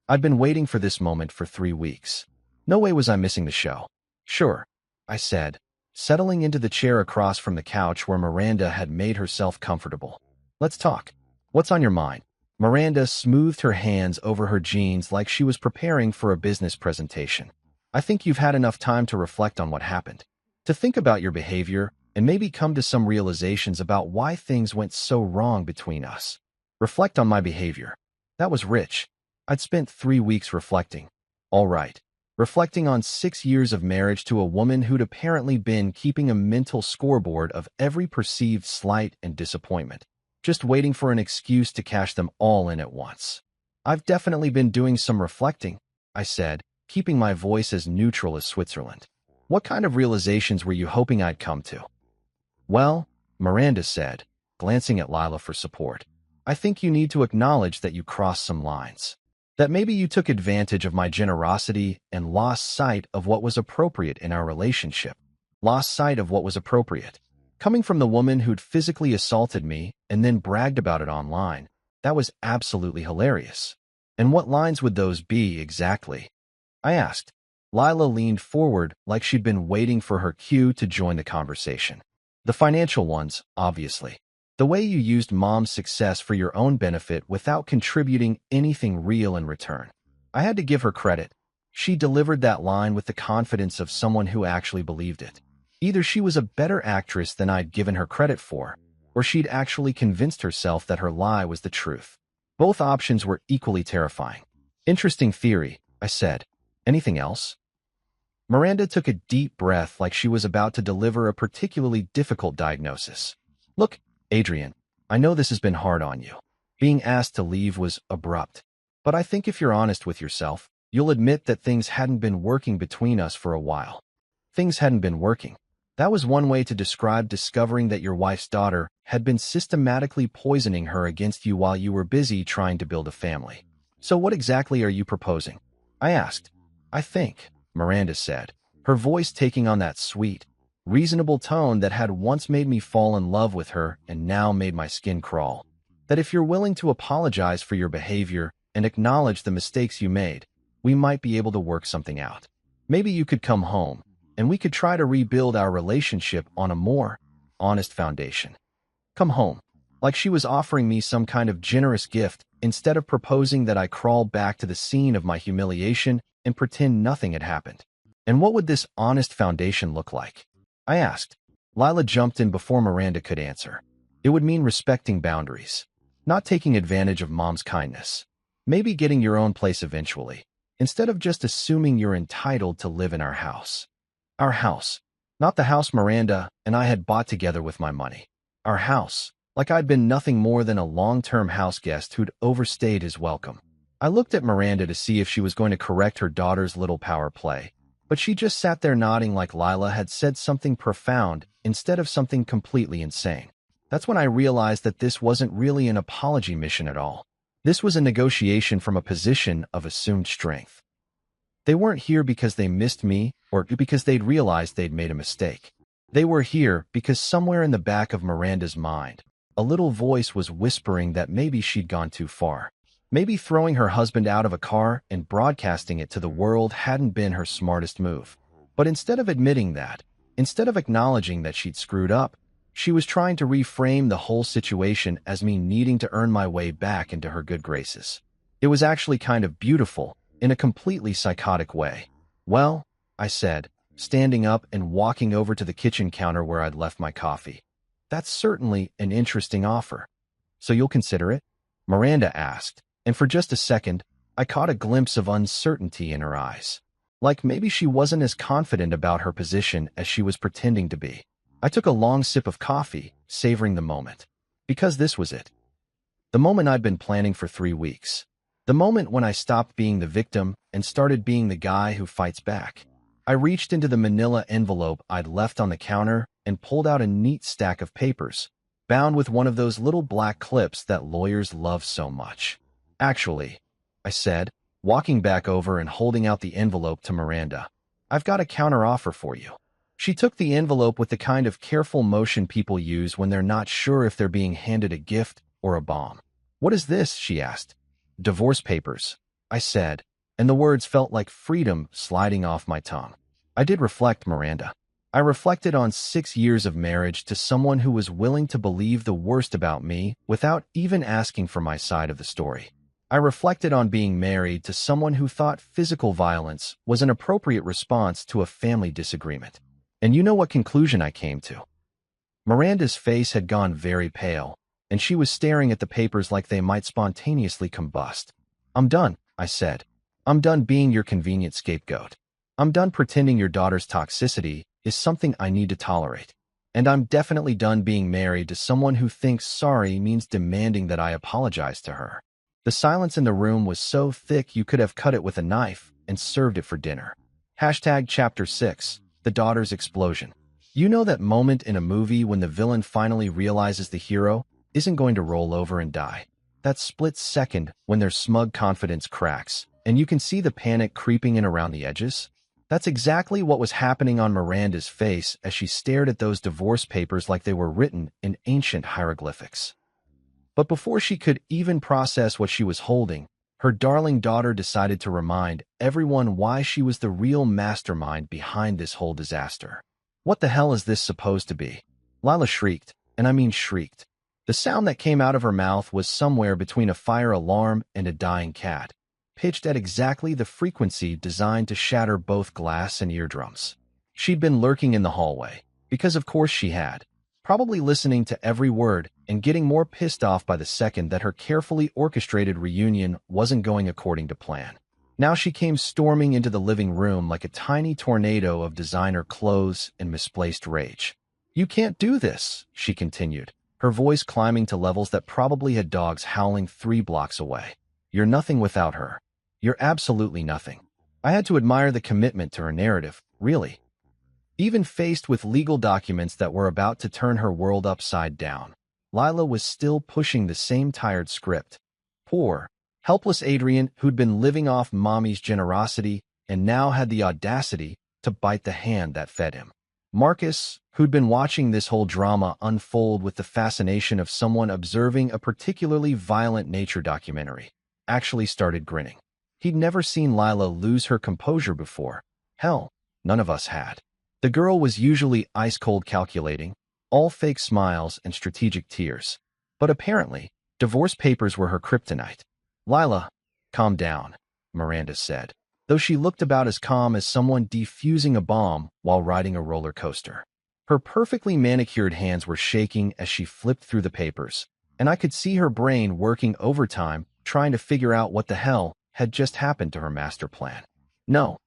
I'd been waiting for this moment for 3 weeks. No way was I missing the show. "Sure," I said, settling into the chair across from the couch where Miranda had made herself comfortable. "Let's talk. What's on your mind?" Miranda smoothed her hands over her jeans like she was preparing for a business presentation. "I think you've had enough time to reflect on what happened, to think about your behavior, and maybe come to some realizations about why things went so wrong between us." Reflect on my behavior. That was rich. I'd spent 3 weeks reflecting. All right. Reflecting on 6 years of marriage to a woman who'd apparently been keeping a mental scoreboard of every perceived slight and disappointment, just waiting for an excuse to cash them all in at once. "I've definitely been doing some reflecting," I said, keeping my voice as neutral as Switzerland. "What kind of realizations were you hoping I'd come to?" "Well," Miranda said, glancing at Lila for support, "I think you need to acknowledge that you crossed some lines. That maybe you took advantage of my generosity and lost sight of what was appropriate in our relationship. Lost sight of what was appropriate. Coming from the woman who'd physically assaulted me and then bragged about it online, that was absolutely hilarious. And what lines would those be exactly?" I asked. Lila leaned forward like she'd been waiting for her cue to join the conversation. "The financial ones, obviously. The way you used Mom's success for your own benefit without contributing anything real in return. I had to give her credit. She delivered that line with the confidence of someone who actually believed it. Either she was a better actress than I'd given her credit for, or she'd actually convinced herself that her lie was the truth. Both options were equally terrifying." "Interesting theory," I said. "Anything else?" Miranda took a deep breath like she was about to deliver a particularly difficult diagnosis. "Look, Adrian, I know this has been hard on you. Being asked to leave was abrupt. But I think if you're honest with yourself, you'll admit that things hadn't been working between us for a while." Things hadn't been working. That was one way to describe discovering that your wife's daughter had been systematically poisoning her against you while you were busy trying to build a family. "So what exactly are you proposing?" I asked. "I think," Miranda said, her voice taking on that sweet, reasonable tone that had once made me fall in love with her and now made my skin crawl, "that if you're willing to apologize for your behavior and acknowledge the mistakes you made, we might be able to work something out. Maybe you could come home, and we could try to rebuild our relationship on a more honest foundation." Come home. Like she was offering me some kind of generous gift instead of proposing that I crawl back to the scene of my humiliation and pretend nothing had happened. "And what would this honest foundation look like?" I asked. Lila jumped in before Miranda could answer. "It would mean respecting boundaries, not taking advantage of Mom's kindness. Maybe getting your own place eventually, instead of just assuming you're entitled to live in our house. Our house, not the house Miranda and I had bought together with my money. Our house, like I'd been nothing more than a long-term house guest who'd overstayed his welcome." I looked at Miranda to see if she was going to correct her daughter's little power play, but she just sat there nodding like Lila had said something profound instead of something completely insane. That's when I realized that this wasn't really an apology mission at all. This was a negotiation from a position of assumed strength. They weren't here because they missed me or because they'd realized they'd made a mistake. They were here because somewhere in the back of Miranda's mind, a little voice was whispering that maybe she'd gone too far. Maybe throwing her husband out of a car and broadcasting it to the world hadn't been her smartest move. But instead of admitting that, instead of acknowledging that she'd screwed up, she was trying to reframe the whole situation as me needing to earn my way back into her good graces. It was actually kind of beautiful, in a completely psychotic way. "Well," I said, standing up and walking over to the kitchen counter where I'd left my coffee, "that's certainly an interesting offer. So you'll consider it?" Miranda asked, and for just a second, I caught a glimpse of uncertainty in her eyes. Like maybe she wasn't as confident about her position as she was pretending to be. I took a long sip of coffee, savoring the moment. Because this was it. The moment I'd been planning for 3 weeks. The moment when I stopped being the victim and started being the guy who fights back. I reached into the manila envelope I'd left on the counter and pulled out a neat stack of papers, bound with one of those little black clips that lawyers love so much. Actually, I said, walking back over and holding out the envelope to Miranda. I've got a counteroffer for you. She took the envelope with the kind of careful motion people use when they're not sure if they're being handed a gift or a bomb. What is this? She asked. Divorce papers, I said, and the words felt like freedom sliding off my tongue. I did reflect, Miranda. I reflected on 6 years of marriage to someone who was willing to believe the worst about me without even asking for my side of the story. I reflected on being married to someone who thought physical violence was an appropriate response to a family disagreement. And you know what conclusion I came to? Miranda's face had gone very pale, and she was staring at the papers like they might spontaneously combust. I'm done, I said. I'm done being your convenient scapegoat. I'm done pretending your daughter's toxicity is something I need to tolerate. And I'm definitely done being married to someone who thinks sorry means demanding that I apologize to her. The silence in the room was so thick you could have cut it with a knife and served it for dinner. Chapter 6, The Daughter's Explosion. You know that moment in a movie when the villain finally realizes the hero isn't going to roll over and die? That split second when their smug confidence cracks, and you can see the panic creeping in around the edges? That's exactly what was happening on Miranda's face as she stared at those divorce papers like they were written in ancient hieroglyphics. But before she could even process what she was holding, her darling daughter decided to remind everyone why she was the real mastermind behind this whole disaster. What the hell is this supposed to be? Lila shrieked, and I mean shrieked. The sound that came out of her mouth was somewhere between a fire alarm and a dying cat, pitched at exactly the frequency designed to shatter both glass and eardrums. She'd been lurking in the hallway, because of course she had, probably listening to every word and getting more pissed off by the second that her carefully orchestrated reunion wasn't going according to plan. Now she came storming into the living room like a tiny tornado of designer clothes and misplaced rage. You can't do this, she continued, her voice climbing to levels that probably had dogs howling 3 blocks away. You're nothing without her. You're absolutely nothing. I had to admire the commitment to her narrative, really. Even faced with legal documents that were about to turn her world upside down, Lila was still pushing the same tired script. Poor, helpless Adrian, who'd been living off Mommy's generosity and now had the audacity to bite the hand that fed him. Marcus, who'd been watching this whole drama unfold with the fascination of someone observing a particularly violent nature documentary, actually started grinning. He'd never seen Lila lose her composure before. Hell, none of us had. The girl was usually ice-cold calculating, all fake smiles and strategic tears. But apparently, divorce papers were her kryptonite. Lila, calm down, Miranda said, though she looked about as calm as someone defusing a bomb while riding a roller coaster. Her perfectly manicured hands were shaking as she flipped through the papers, and I could see her brain working overtime trying to figure out what the hell had just happened to her master plan. No.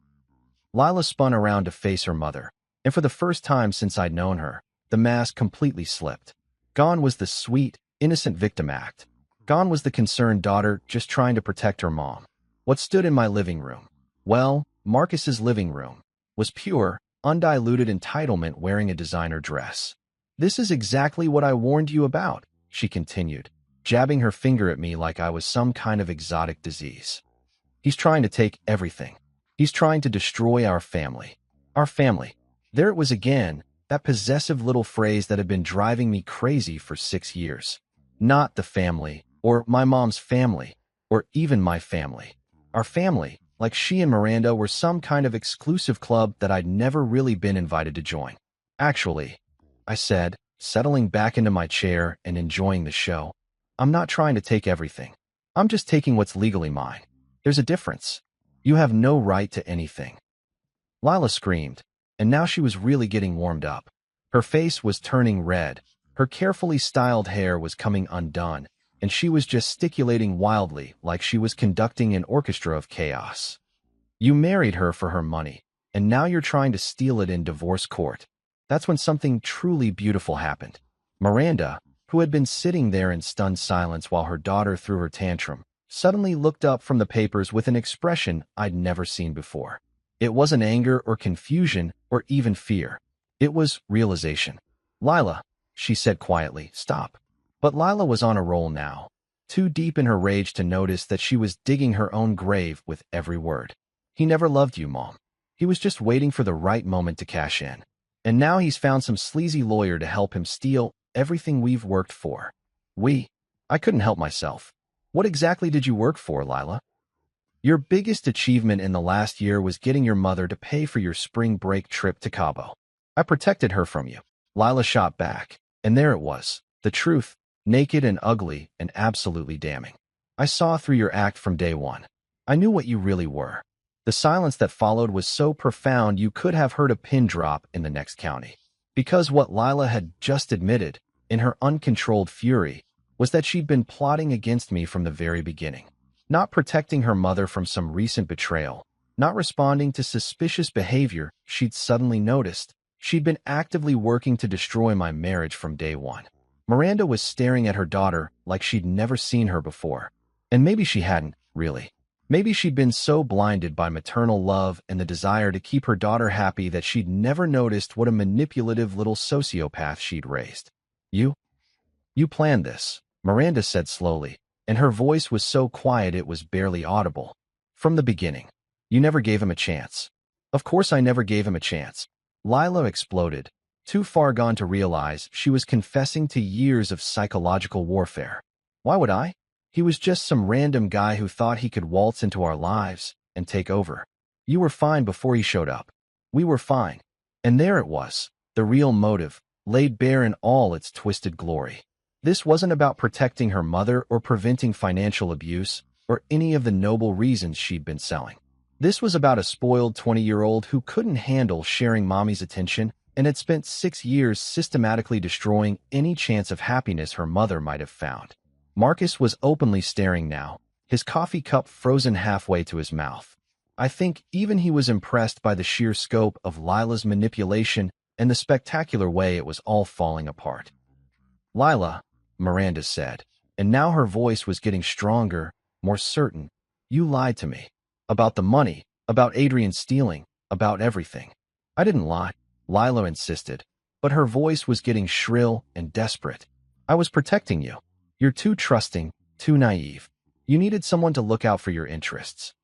Lila spun around to face her mother, and for the first time since I'd known her, the mask completely slipped. Gone was the sweet, innocent victim act. Gone was the concerned daughter just trying to protect her mom. What stood in my living room? Well, Marcus's living room was pure, undiluted entitlement wearing a designer dress. This is exactly what I warned you about, she continued, jabbing her finger at me like I was some kind of exotic disease. He's trying to take everything. He's trying to destroy our family. Our family. There it was again, that possessive little phrase that had been driving me crazy for 6 years. Not the family, or my mom's family, or even my family. Our family, like she and Miranda were some kind of exclusive club that I'd never really been invited to join. Actually, I said, settling back into my chair and enjoying the show, I'm not trying to take everything. I'm just taking what's legally mine. There's a difference. You have no right to anything. Lila screamed, and now she was really getting warmed up. Her face was turning red, her carefully styled hair was coming undone, and she was gesticulating wildly like she was conducting an orchestra of chaos. You married her for her money, and now you're trying to steal it in divorce court. That's when something truly beautiful happened. Miranda, who had been sitting there in stunned silence while her daughter threw her tantrum, suddenly looked up from the papers with an expression I'd never seen before. It wasn't anger or confusion or even fear. It was realization. Lila, she said quietly, stop. But Lila was on a roll now. too deep in her rage to notice that she was digging her own grave with every word. He never loved you, Mom. He was just waiting for the right moment to cash in. And now he's found some sleazy lawyer to help him steal everything we've worked for. I couldn't help myself. What exactly did you work for, Lila? Your biggest achievement in the last year was getting your mother to pay for your spring break trip to Cabo. I protected her from you. Lila shot back, and there it was, the truth, naked and ugly and absolutely damning. I saw through your act from day one. I knew what you really were. The silence that followed was so profound you could have heard a pin drop in the next county. Because what Lila had just admitted, in her uncontrolled fury, was that she'd been plotting against me from the very beginning. Not protecting her mother from some recent betrayal, not responding to suspicious behavior she'd suddenly noticed. She'd been actively working to destroy my marriage from day one. Miranda was staring at her daughter like she'd never seen her before. And maybe she hadn't, really. Maybe she'd been so blinded by maternal love and the desire to keep her daughter happy that she'd never noticed what a manipulative little sociopath she'd raised. You planned this, Miranda said slowly, and her voice was so quiet it was barely audible. From the beginning. You never gave him a chance. Of course I never gave him a chance. Lila exploded, too far gone to realize she was confessing to years of psychological warfare. Why would I? He was just some random guy who thought he could waltz into our lives and take over. You were fine before he showed up. We were fine. And there it was, the real motive, laid bare in all its twisted glory. This wasn't about protecting her mother or preventing financial abuse or any of the noble reasons she'd been selling. This was about a spoiled 20-year-old who couldn't handle sharing mommy's attention and had spent 6 years systematically destroying any chance of happiness her mother might have found. Marcus was openly staring now, his coffee cup frozen halfway to his mouth. I think even he was impressed by the sheer scope of Lila's manipulation and the spectacular way it was all falling apart. Lila, Miranda said, and now her voice was getting stronger, more certain. You lied to me. About the money, about Adrian stealing, about everything. I didn't lie, Lila insisted, but her voice was getting shrill and desperate. I was protecting you. You're too trusting, too naive. You needed someone to look out for your interests.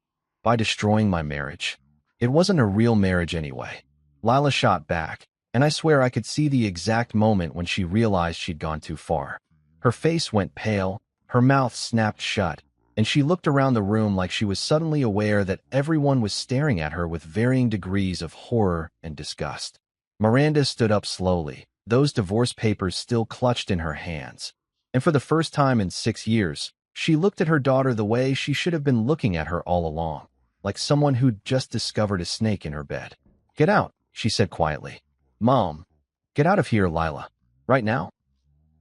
By destroying my marriage. It wasn't a real marriage anyway. Lila shot back, and I swear I could see the exact moment when she realized she'd gone too far. Her face went pale, her mouth snapped shut, and she looked around the room like she was suddenly aware that everyone was staring at her with varying degrees of horror and disgust. Miranda stood up slowly, those divorce papers still clutched in her hands. And for the first time in 6 years, she looked at her daughter the way she should have been looking at her all along, like someone who'd just discovered a snake in her bed. Get out, she said quietly. Mom, get out of here, Lila. Right now.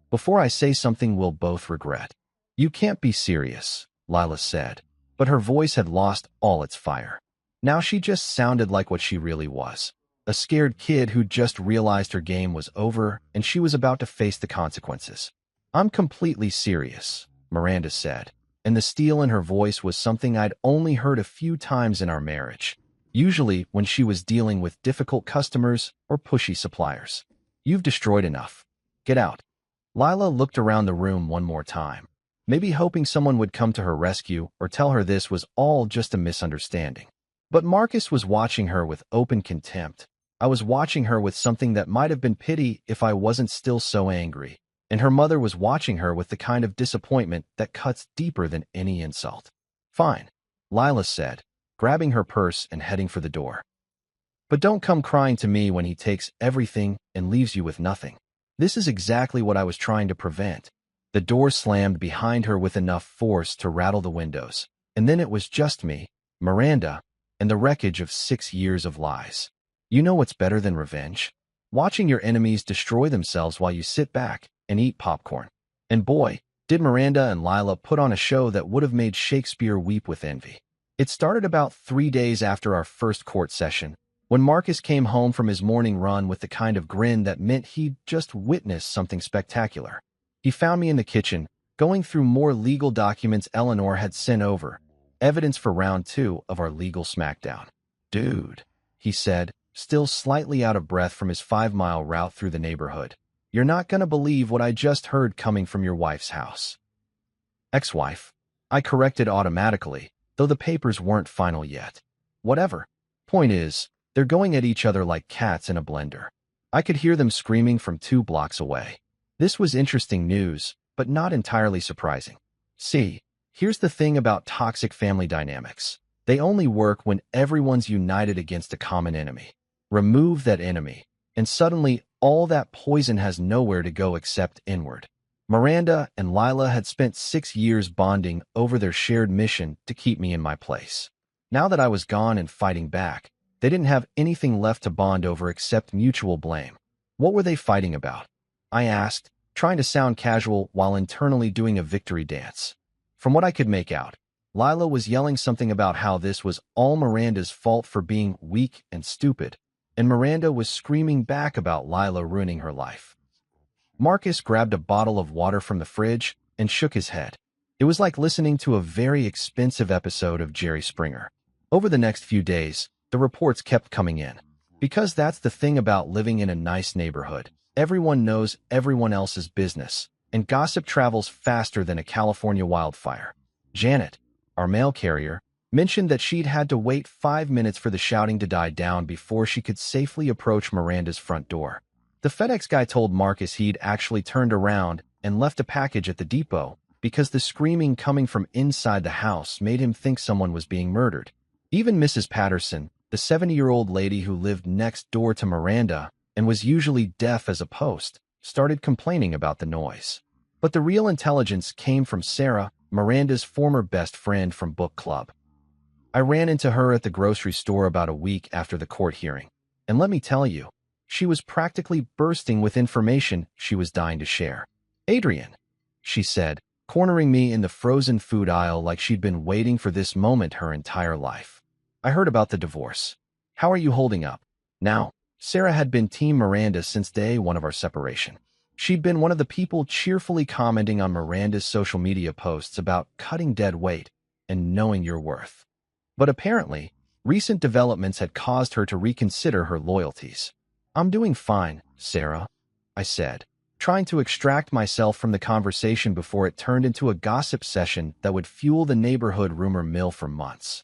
Before I say something we'll both regret. You can't be serious, Lila said, but her voice had lost all its fire. Now she just sounded like what she really was. A scared kid who just realized her game was over and she was about to face the consequences. I'm completely serious, Miranda said, and the steel in her voice was something I'd only heard a few times in our marriage, usually when she was dealing with difficult customers or pushy suppliers. You've destroyed enough. Get out. Lila looked around the room one more time, maybe hoping someone would come to her rescue or tell her this was all just a misunderstanding. But Marcus was watching her with open contempt. I was watching her with something that might have been pity if I wasn't still so angry. And her mother was watching her with the kind of disappointment that cuts deeper than any insult. Fine, Lila said, grabbing her purse and heading for the door. But don't come crying to me when he takes everything and leaves you with nothing. This is exactly what I was trying to prevent. The door slammed behind her with enough force to rattle the windows, and then it was just me, Miranda, and the wreckage of 6 years of lies. You know what's better than revenge? Watching your enemies destroy themselves while you sit back and eat popcorn. And boy, did Miranda and Lila put on a show that would have made Shakespeare weep with envy. It started about 3 days after our first court session, when Marcus came home from his morning run with the kind of grin that meant he'd just witnessed something spectacular. He found me in the kitchen, going through more legal documents Eleanor had sent over, evidence for round 2 of our legal smackdown. Dude, he said, still slightly out of breath from his 5-mile route through the neighborhood. You're not gonna believe what I just heard coming from your wife's house. Ex-wife. I corrected automatically, though the papers weren't final yet. Whatever. Point is, they're going at each other like cats in a blender. I could hear them screaming from 2 blocks away. This was interesting news, but not entirely surprising. See, here's the thing about toxic family dynamics. They only work when everyone's united against a common enemy. Remove that enemy, and suddenly all that poison has nowhere to go except inward. Miranda and Lila had spent 6 years bonding over their shared mission to keep me in my place. Now that I was gone and fighting back, they didn't have anything left to bond over except mutual blame. What were they fighting about? I asked, trying to sound casual while internally doing a victory dance. From what I could make out, Lila was yelling something about how this was all Miranda's fault for being weak and stupid, and Miranda was screaming back about Lila ruining her life. Marcus grabbed a bottle of water from the fridge and shook his head. It was like listening to a very expensive episode of Jerry Springer. Over the next few days, the reports kept coming in. Because that's the thing about living in a nice neighborhood. Everyone knows everyone else's business, and gossip travels faster than a California wildfire. Janet, our mail carrier, mentioned that she'd had to wait 5 minutes for the shouting to die down before she could safely approach Miranda's front door. The FedEx guy told Marcus he'd actually turned around and left a package at the depot because the screaming coming from inside the house made him think someone was being murdered. Even Mrs. Patterson, the 70-year-old lady who lived next door to Miranda and was usually deaf as a post, started complaining about the noise. But the real intelligence came from Sarah, Miranda's former best friend from book club. I ran into her at the grocery store about a week after the court hearing, and let me tell you, she was practically bursting with information she was dying to share. "Adrian," she said, cornering me in the frozen food aisle like she'd been waiting for this moment her entire life. "I heard about the divorce. How are you holding up?" Now, Sarah had been Team Miranda since day one of our separation. She'd been one of the people cheerfully commenting on Miranda's social media posts about cutting dead weight and knowing your worth. But apparently, recent developments had caused her to reconsider her loyalties. "I'm doing fine, Sarah," I said, trying to extract myself from the conversation before it turned into a gossip session that would fuel the neighborhood rumor mill for months.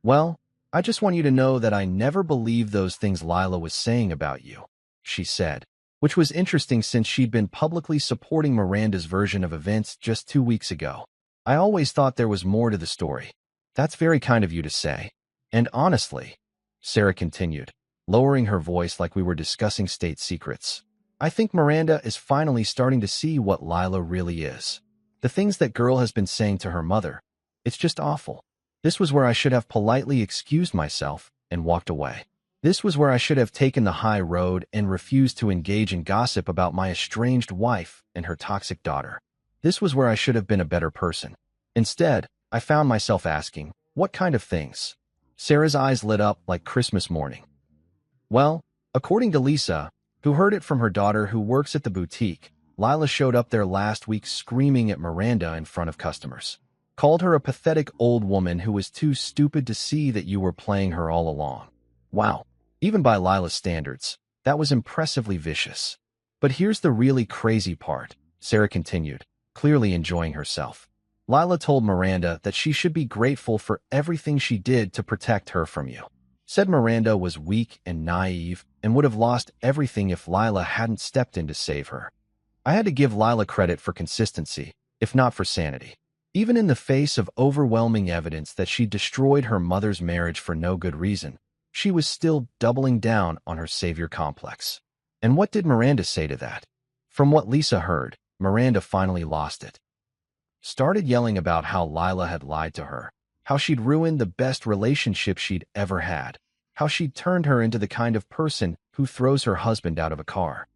"Well, I just want you to know that I never believed those things Lila was saying about you," she said, which was interesting since she'd been publicly supporting Miranda's version of events just 2 weeks ago. "I always thought there was more to the story." "That's very kind of you to say. And honestly," Sarah continued, lowering her voice like we were discussing state secrets, "I think Miranda is finally starting to see what Lila really is. The things that girl has been saying to her mother. It's just awful. This was where I should have politely excused myself and walked away. This was where I should have taken the high road and refused to engage in gossip about my estranged wife and her toxic daughter. This was where I should have been a better person. Instead, I found myself asking, what kind of things?" Sarah's eyes lit up like Christmas morning. "Well, according to Lisa, who heard it from her daughter who works at the boutique, Lila showed up there last week screaming at Miranda in front of customers. Called her a pathetic old woman who was too stupid to see that you were playing her all along. Wow, even by Lila's standards, that was impressively vicious. But here's the really crazy part," Sarah continued, clearly enjoying herself. "Lila told Miranda that she should be grateful for everything she did to protect her from you. Said Miranda was weak and naive and would have lost everything if Lila hadn't stepped in to save her. I had to give Lila credit for consistency, if not for sanity. Even in the face of overwhelming evidence that she destroyed her mother's marriage for no good reason, she was still doubling down on her savior complex. And what did Miranda say to that? From what Lisa heard, Miranda finally lost it. Started yelling about how Lila had lied to her, how she'd ruined the best relationship she'd ever had, how she'd turned her into the kind of person who throws her husband out of a car.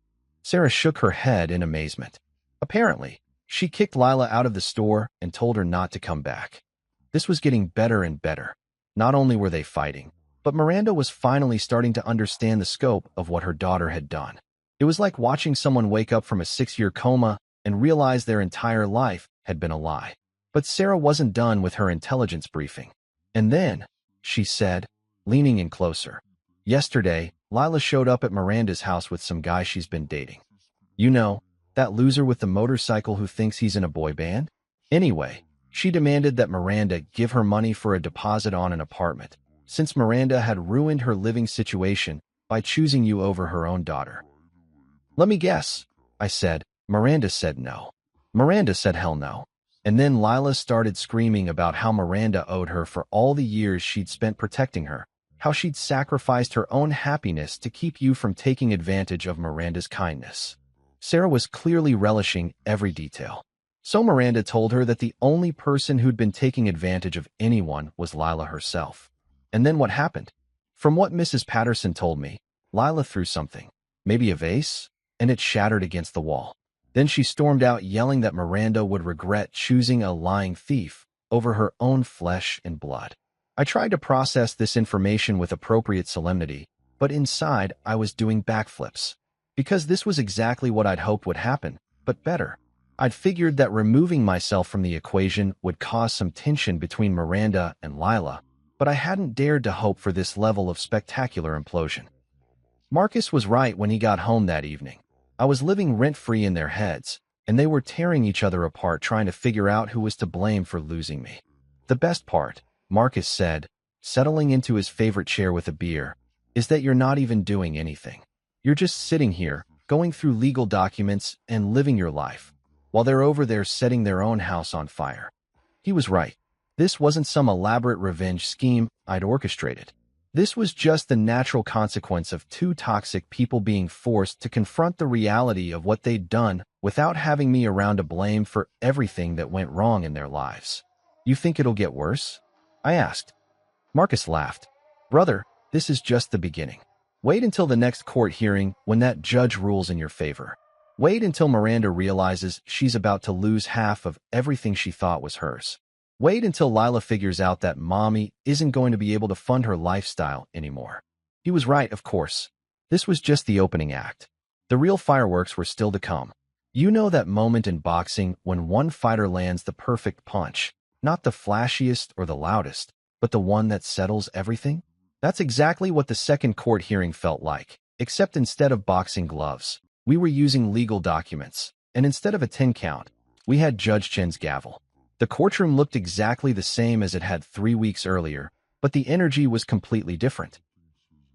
Sarah shook her head in amazement. Apparently, she kicked Lila out of the store and told her not to come back. This was getting better and better. Not only were they fighting, but Miranda was finally starting to understand the scope of what her daughter had done. It was like watching someone wake up from a 6-year coma and realize their entire life had been a lie. But Sarah wasn't done with her intelligence briefing. "And then," she said, leaning in closer, "yesterday, Lila showed up at Miranda's house with some guy she's been dating. You know, that loser with the motorcycle who thinks he's in a boy band? Anyway, she demanded that Miranda give her money for a deposit on an apartment, since Miranda had ruined her living situation by choosing you over her own daughter. Let me guess, I said. Miranda said no. Miranda said hell no. And then Lila started screaming about how Miranda owed her for all the years she'd spent protecting her, how she'd sacrificed her own happiness to keep you from taking advantage of Miranda's kindness. Sarah was clearly relishing every detail. So Miranda told her that the only person who'd been taking advantage of anyone was Lila herself. And then what happened? From what Mrs. Patterson told me, Lila threw something, maybe a vase, and it shattered against the wall. Then she stormed out yelling that Miranda would regret choosing a lying thief over her own flesh and blood. I tried to process this information with appropriate solemnity, but inside I was doing backflips. Because this was exactly what I'd hoped would happen, but better. I'd figured that removing myself from the equation would cause some tension between Miranda and Lila, but I hadn't dared to hope for this level of spectacular implosion. Marcus was right when he got home that evening. I was living rent-free in their heads, and they were tearing each other apart trying to figure out who was to blame for losing me. The best part, Marcus said, settling into his favorite chair with a beer, is that you're not even doing anything. You're just sitting here, going through legal documents and living your life, while they're over there setting their own house on fire. He was right. This wasn't some elaborate revenge scheme I'd orchestrated. This was just the natural consequence of two toxic people being forced to confront the reality of what they'd done without having me around to blame for everything that went wrong in their lives. You think it'll get worse? I asked. Marcus laughed. Brother, this is just the beginning. Wait until the next court hearing when that judge rules in your favor. Wait until Miranda realizes she's about to lose half of everything she thought was hers. Wait until Lila figures out that Mommy isn't going to be able to fund her lifestyle anymore. He was right, of course. This was just the opening act. The real fireworks were still to come. You know that moment in boxing when one fighter lands the perfect punch, not the flashiest or the loudest, but the one that settles everything? That's exactly what the second court hearing felt like, except instead of boxing gloves, we were using legal documents, and instead of a 10 count, we had Judge Chen's gavel. The courtroom looked exactly the same as it had 3 weeks earlier, but the energy was completely different.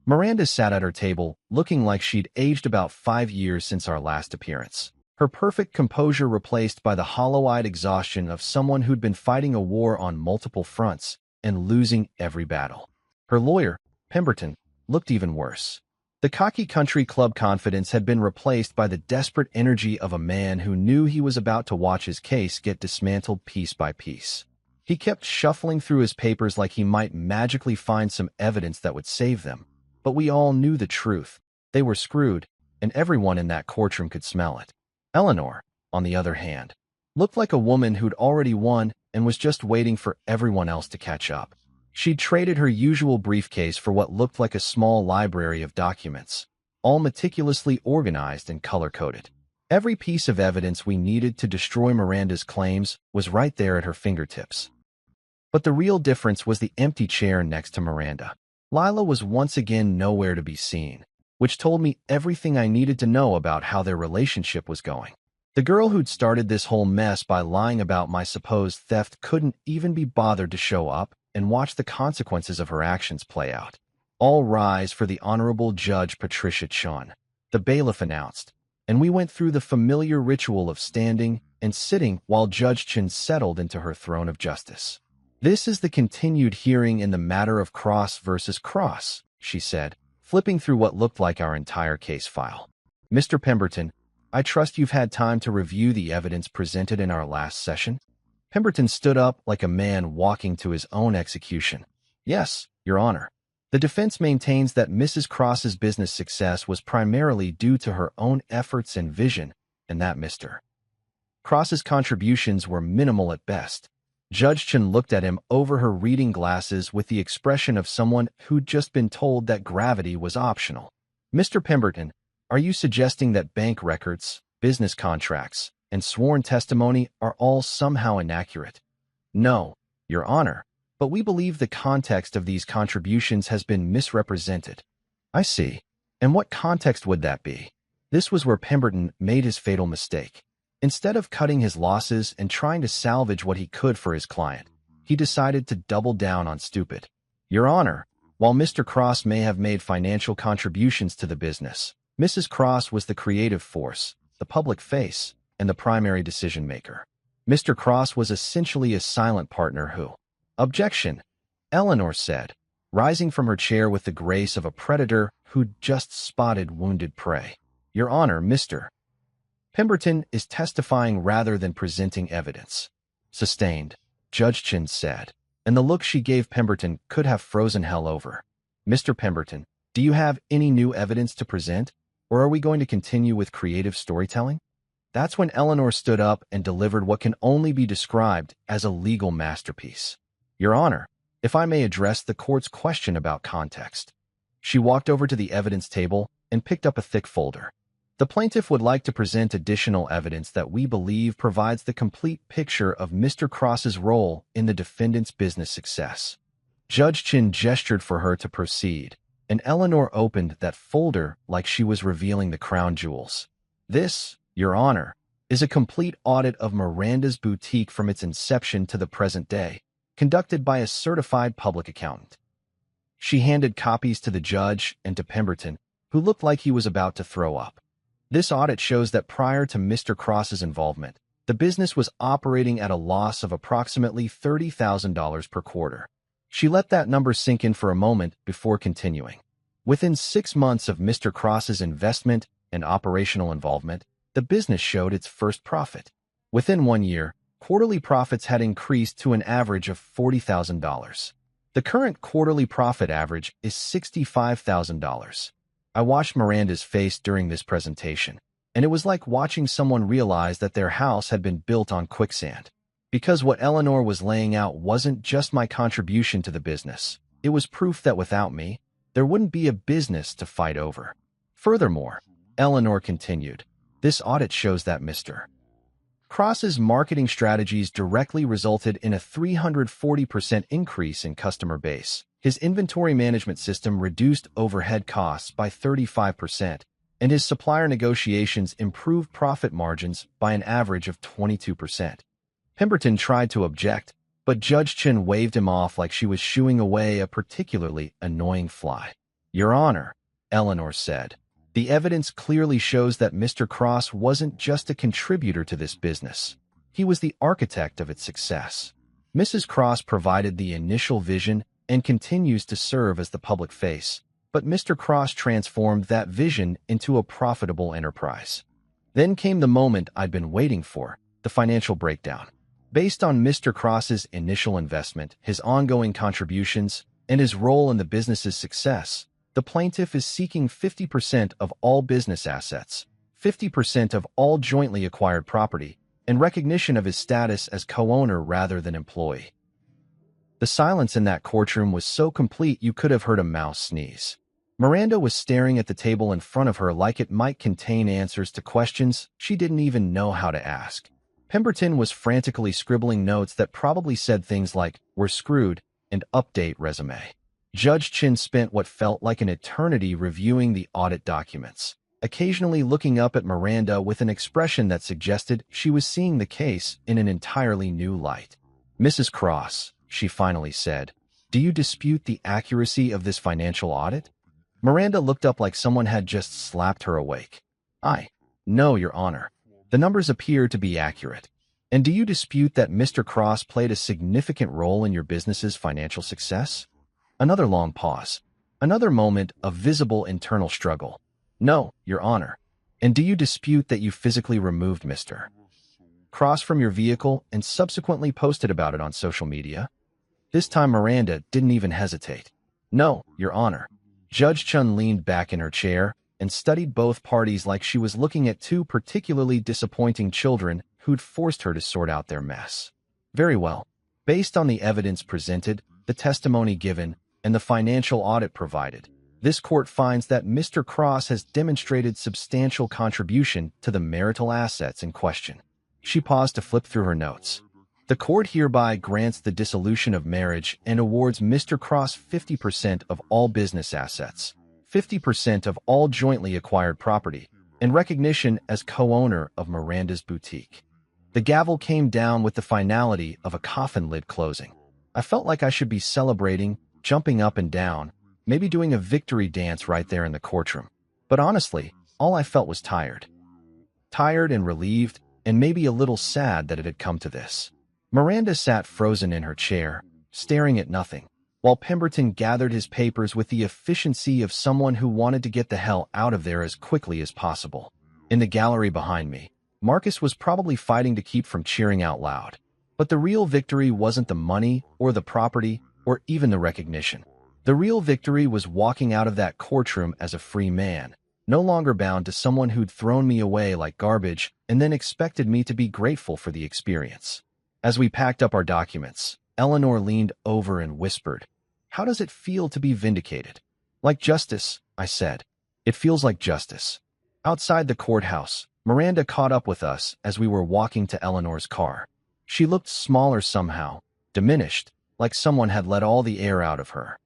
Miranda sat at her table, looking like she'd aged about 5 years since our last appearance. Her perfect composure replaced by the hollow-eyed exhaustion of someone who'd been fighting a war on multiple fronts and losing every battle. Her lawyer, Pemberton, looked even worse. The cocky country club confidence had been replaced by the desperate energy of a man who knew he was about to watch his case get dismantled piece by piece. He kept shuffling through his papers like he might magically find some evidence that would save them. But we all knew the truth. They were screwed, and everyone in that courtroom could smell it. Eleanor, on the other hand, looked like a woman who'd already won and was just waiting for everyone else to catch up. She'd traded her usual briefcase for what looked like a small library of documents, all meticulously organized and color-coded. Every piece of evidence we needed to destroy Miranda's claims was right there at her fingertips. But the real difference was the empty chair next to Miranda. Lila was once again nowhere to be seen, which told me everything I needed to know about how their relationship was going. The girl who'd started this whole mess by lying about my supposed theft couldn't even be bothered to show up and watch the consequences of her actions play out. All rise for the Honorable Judge Patricia Chun, the bailiff announced, and we went through the familiar ritual of standing and sitting while Judge Chun settled into her throne of justice. This is the continued hearing in the matter of Cross versus Cross, she said, flipping through what looked like our entire case file. Mr. Pemberton, I trust you've had time to review the evidence presented in our last session? Pemberton stood up like a man walking to his own execution. Yes, Your Honor. The defense maintains that Mrs. Cross's business success was primarily due to her own efforts and vision, and that Mr. Cross's contributions were minimal at best. Judge Chun looked at him over her reading glasses with the expression of someone who'd just been told that gravity was optional. Mr. Pemberton, are you suggesting that bank records, business contracts, and sworn testimony are all somehow inaccurate? No, Your Honor, but we believe the context of these contributions has been misrepresented. I see. And what context would that be? This was where Pemberton made his fatal mistake. Instead of cutting his losses and trying to salvage what he could for his client, he decided to double down on stupid. Your Honor, while Mr. Cross may have made financial contributions to the business, Mrs. Cross was the creative force, the public face, and the primary decision-maker. Mr. Cross was essentially a silent partner who— Objection, Eleanor said, rising from her chair with the grace of a predator who'd just spotted wounded prey. Your Honor, Mr. Pemberton is testifying rather than presenting evidence. Sustained, Judge Chin said, and the look she gave Pemberton could have frozen hell over. Mr. Pemberton, do you have any new evidence to present, or are we going to continue with creative storytelling? That's when Eleanor stood up and delivered what can only be described as a legal masterpiece. Your Honor, if I may address the court's question about context. She walked over to the evidence table and picked up a thick folder. The plaintiff would like to present additional evidence that we believe provides the complete picture of Mr. Cross's role in the defendant's business success. Judge Chin gestured for her to proceed, and Eleanor opened that folder like she was revealing the crown jewels. This, Your Honor, is a complete audit of Miranda's boutique from its inception to the present day, conducted by a certified public accountant. She handed copies to the judge and to Pemberton, who looked like he was about to throw up. This audit shows that prior to Mr. Cross's involvement, the business was operating at a loss of approximately $30,000 per quarter. She let that number sink in for a moment before continuing. Within 6 months of Mr. Cross's investment and operational involvement, the business showed its first profit. Within 1 year, quarterly profits had increased to an average of $40,000. The current quarterly profit average is $65,000. I watched Miranda's face during this presentation, and it was like watching someone realize that their house had been built on quicksand. Because what Eleanor was laying out wasn't just my contribution to the business, it was proof that without me, there wouldn't be a business to fight over. Furthermore, Eleanor continued, this audit shows that Mr. Cross's marketing strategies directly resulted in a 340% increase in customer base. His inventory management system reduced overhead costs by 35%, and his supplier negotiations improved profit margins by an average of 22%. Pemberton tried to object, but Judge Chin waved him off like she was shooing away a particularly annoying fly. Your Honor, Eleanor said, the evidence clearly shows that Mr. Cross wasn't just a contributor to this business. He was the architect of its success. Mrs. Cross provided the initial vision and continues to serve as the public face, but Mr. Cross transformed that vision into a profitable enterprise. Then came the moment I'd been waiting for, the financial breakdown. Based on Mr. Cross's initial investment, his ongoing contributions, and his role in the business's success, the plaintiff is seeking 50% of all business assets, 50% of all jointly acquired property, and recognition of his status as co-owner rather than employee. The silence in that courtroom was so complete you could have heard a mouse sneeze. Miranda was staring at the table in front of her like it might contain answers to questions she didn't even know how to ask. Pemberton was frantically scribbling notes that probably said things like, "We're screwed," and "update resume." Judge Chin spent what felt like an eternity reviewing the audit documents, occasionally looking up at Miranda with an expression that suggested she was seeing the case in an entirely new light. Mrs. Cross, she finally said, do you dispute the accuracy of this financial audit? Miranda looked up like someone had just slapped her awake. No, Your Honor. The numbers appear to be accurate. And do you dispute that Mr. Cross played a significant role in your business's financial success? Another long pause. Another moment of visible internal struggle. No, Your Honor. And do you dispute that you physically removed Mr. Cross from your vehicle and subsequently posted about it on social media? This time Miranda didn't even hesitate. No, Your Honor. Judge Chun leaned back in her chair and studied both parties like she was looking at two particularly disappointing children who'd forced her to sort out their mess. Very well. Based on the evidence presented, the testimony given, and the financial audit provided, this court finds that Mr. Cross has demonstrated substantial contribution to the marital assets in question. She paused to flip through her notes. The court hereby grants the dissolution of marriage and awards Mr. Cross 50% of all business assets, 50% of all jointly acquired property, and recognition as co-owner of Miranda's boutique. The gavel came down with the finality of a coffin lid closing. I felt like I should be celebrating, jumping up and down, maybe doing a victory dance right there in the courtroom. But honestly, all I felt was tired. Tired and relieved, and maybe a little sad that it had come to this. Miranda sat frozen in her chair, staring at nothing, while Pemberton gathered his papers with the efficiency of someone who wanted to get the hell out of there as quickly as possible. In the gallery behind me, Marcus was probably fighting to keep from cheering out loud. But the real victory wasn't the money or the property or even the recognition. The real victory was walking out of that courtroom as a free man, no longer bound to someone who'd thrown me away like garbage and then expected me to be grateful for the experience. As we packed up our documents, Eleanor leaned over and whispered, "How does it feel to be vindicated?" "Like justice," I said. "It feels like justice." Outside the courthouse, Miranda caught up with us as we were walking to Eleanor's car. She looked smaller somehow, diminished, like someone had let all the air out of her.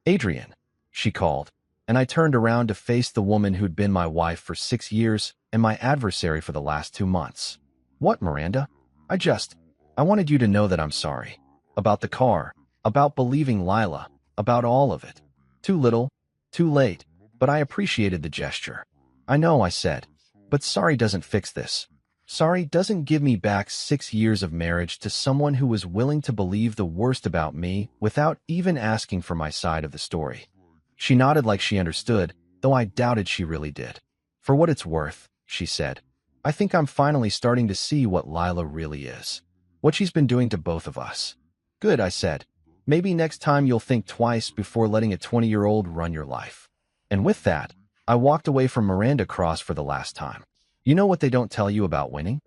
"Adrian," she called, and I turned around to face the woman who'd been my wife for 6 years and my adversary for the last 2 months. "What, Miranda?" I wanted you to know that I'm sorry. About the car, about believing Lila, about all of it. Too little, too late, but I appreciated the gesture." "I know," I said, "but sorry doesn't fix this. Sorry doesn't give me back 6 years of marriage to someone who was willing to believe the worst about me without even asking for my side of the story." She nodded like she understood, though I doubted she really did. "For what it's worth," she said, "I think I'm finally starting to see what Lila really is. What she's been doing to both of us." "Good," I said. "Maybe next time you'll think twice before letting a 20-year-old run your life." And with that, I walked away from Miranda Cross for the last time. You know what they don't tell you about winning?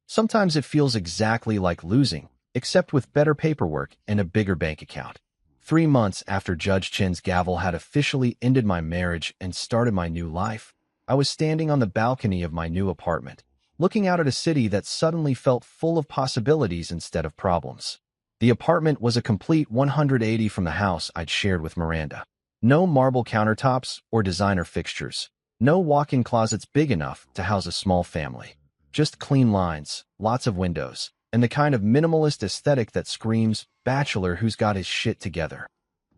Sometimes it feels exactly like losing, except with better paperwork and a bigger bank account. 3 months after Judge Chin's gavel had officially ended my marriage and started my new life, I was standing on the balcony of my new apartment, looking out at a city that suddenly felt full of possibilities instead of problems. The apartment was a complete 180 from the house I'd shared with Miranda. No marble countertops or designer fixtures. No walk-in closets big enough to house a small family. Just clean lines, lots of windows, and the kind of minimalist aesthetic that screams, bachelor who's got his shit together.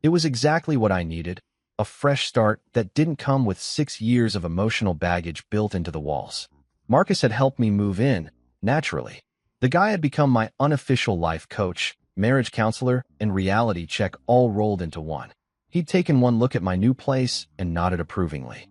It was exactly what I needed, a fresh start that didn't come with 6 years of emotional baggage built into the walls. Marcus had helped me move in, naturally. The guy had become my unofficial life coach, marriage counselor, and reality check all rolled into one. He'd taken one look at my new place and nodded approvingly.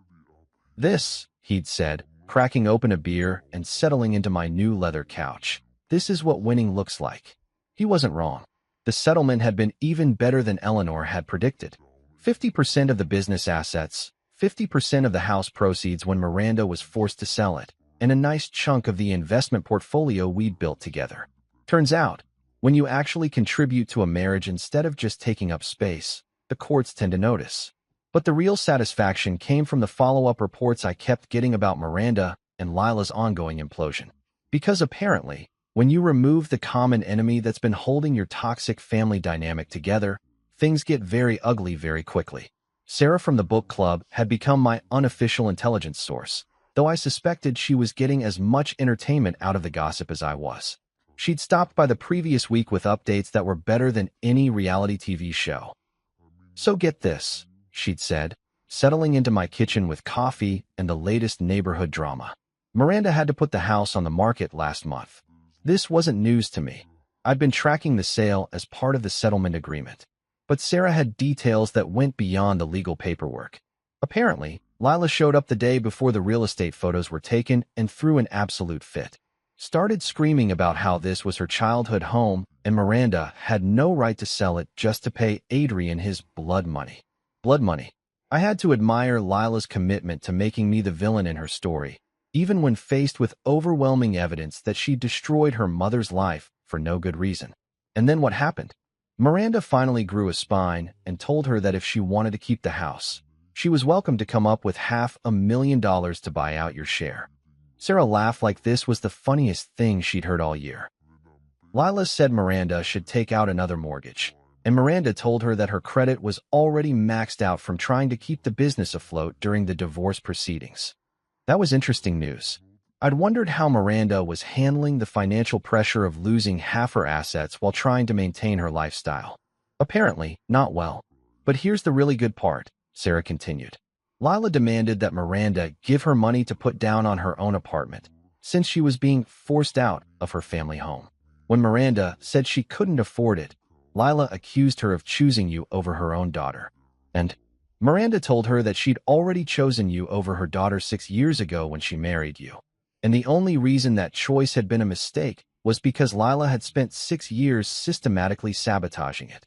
"This," he'd said, cracking open a beer and settling into my new leather couch, "this is what winning looks like." He wasn't wrong. The settlement had been even better than Eleanor had predicted. 50% of the business assets, 50% of the house proceeds when Miranda was forced to sell it, and a nice chunk of the investment portfolio we'd built together. Turns out, when you actually contribute to a marriage instead of just taking up space, the courts tend to notice. But the real satisfaction came from the follow-up reports I kept getting about Miranda and Lila's ongoing implosion. Because apparently, when you remove the common enemy that's been holding your toxic family dynamic together, things get very ugly very quickly. Sarah from the book club had become my unofficial intelligence source, though I suspected she was getting as much entertainment out of the gossip as I was. She'd stopped by the previous week with updates that were better than any reality TV show. "So get this," she'd said, settling into my kitchen with coffee and the latest neighborhood drama. "Miranda had to put the house on the market last month. This wasn't news to me. I'd been tracking the sale as part of the settlement agreement. But Sarah had details that went beyond the legal paperwork. Apparently, Lila showed up the day before the real estate photos were taken and threw an absolute fit. Started screaming about how this was her childhood home and Miranda had no right to sell it just to pay Adrian his blood money. Blood money. I had to admire Lila's commitment to making me the villain in her story, even when faced with overwhelming evidence that she destroyed her mother's life for no good reason. And then what happened? Miranda finally grew a spine and told her that if she wanted to keep the house, she was welcome to come up with $500,000 to buy out your share. Sarah laughed like this was the funniest thing she'd heard all year. Lila said Miranda should take out another mortgage, and Miranda told her that her credit was already maxed out from trying to keep the business afloat during the divorce proceedings. That was interesting news. I'd wondered how Miranda was handling the financial pressure of losing half her assets while trying to maintain her lifestyle. Apparently, not well. But here's the really good part, Sarah continued. Lila demanded that Miranda give her money to put down on her own apartment, since she was being forced out of her family home. When Miranda said she couldn't afford it, Lila accused her of choosing you over her own daughter. And Miranda told her that she'd already chosen you over her daughter 6 years ago when she married you. And the only reason that choice had been a mistake was because Lila had spent 6 years systematically sabotaging it.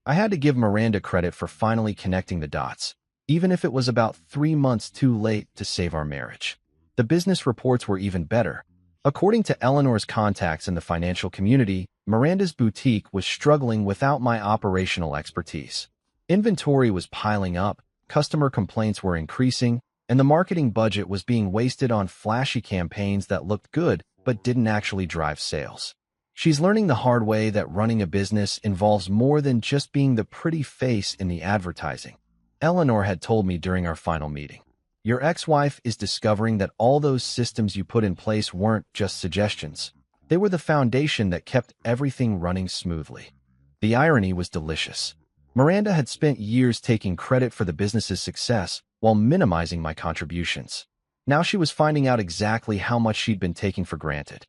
I had to give Miranda credit for finally connecting the dots, even if it was about 3 months too late to save our marriage. The business reports were even better. According to Eleanor's contacts in the financial community, Miranda's boutique was struggling without my operational expertise. Inventory was piling up, customer complaints were increasing, and the marketing budget was being wasted on flashy campaigns that looked good but didn't actually drive sales. She's learning the hard way that running a business involves more than just being the pretty face in the advertising. Eleanor had told me during our final meeting. Your ex-wife is discovering that all those systems you put in place weren't just suggestions. They were the foundation that kept everything running smoothly. The irony was delicious. Miranda had spent years taking credit for the business's success while minimizing my contributions. Now she was finding out exactly how much she'd been taking for granted.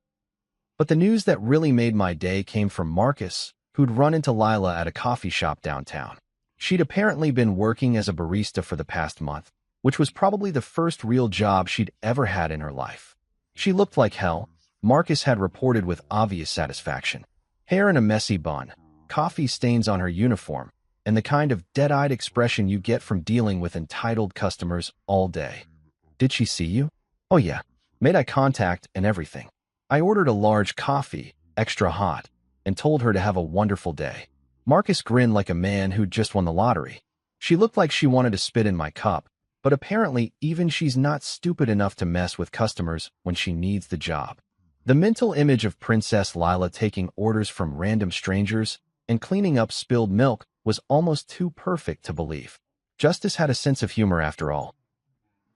But the news that really made my day came from Marcus, who'd run into Lila at a coffee shop downtown. She'd apparently been working as a barista for the past month, which was probably the first real job she'd ever had in her life. She looked like hell, Marcus had reported with obvious satisfaction. Hair in a messy bun, coffee stains on her uniform, and the kind of dead-eyed expression you get from dealing with entitled customers all day. Did she see you? Oh yeah, made eye contact and everything. I ordered a large coffee, extra hot, and told her to have a wonderful day. Marcus grinned like a man who'd just won the lottery. She looked like she wanted to spit in my cup, but apparently even she's not stupid enough to mess with customers when she needs the job. The mental image of Princess Lila taking orders from random strangers and cleaning up spilled milk was almost too perfect to believe. Justice had a sense of humor after all.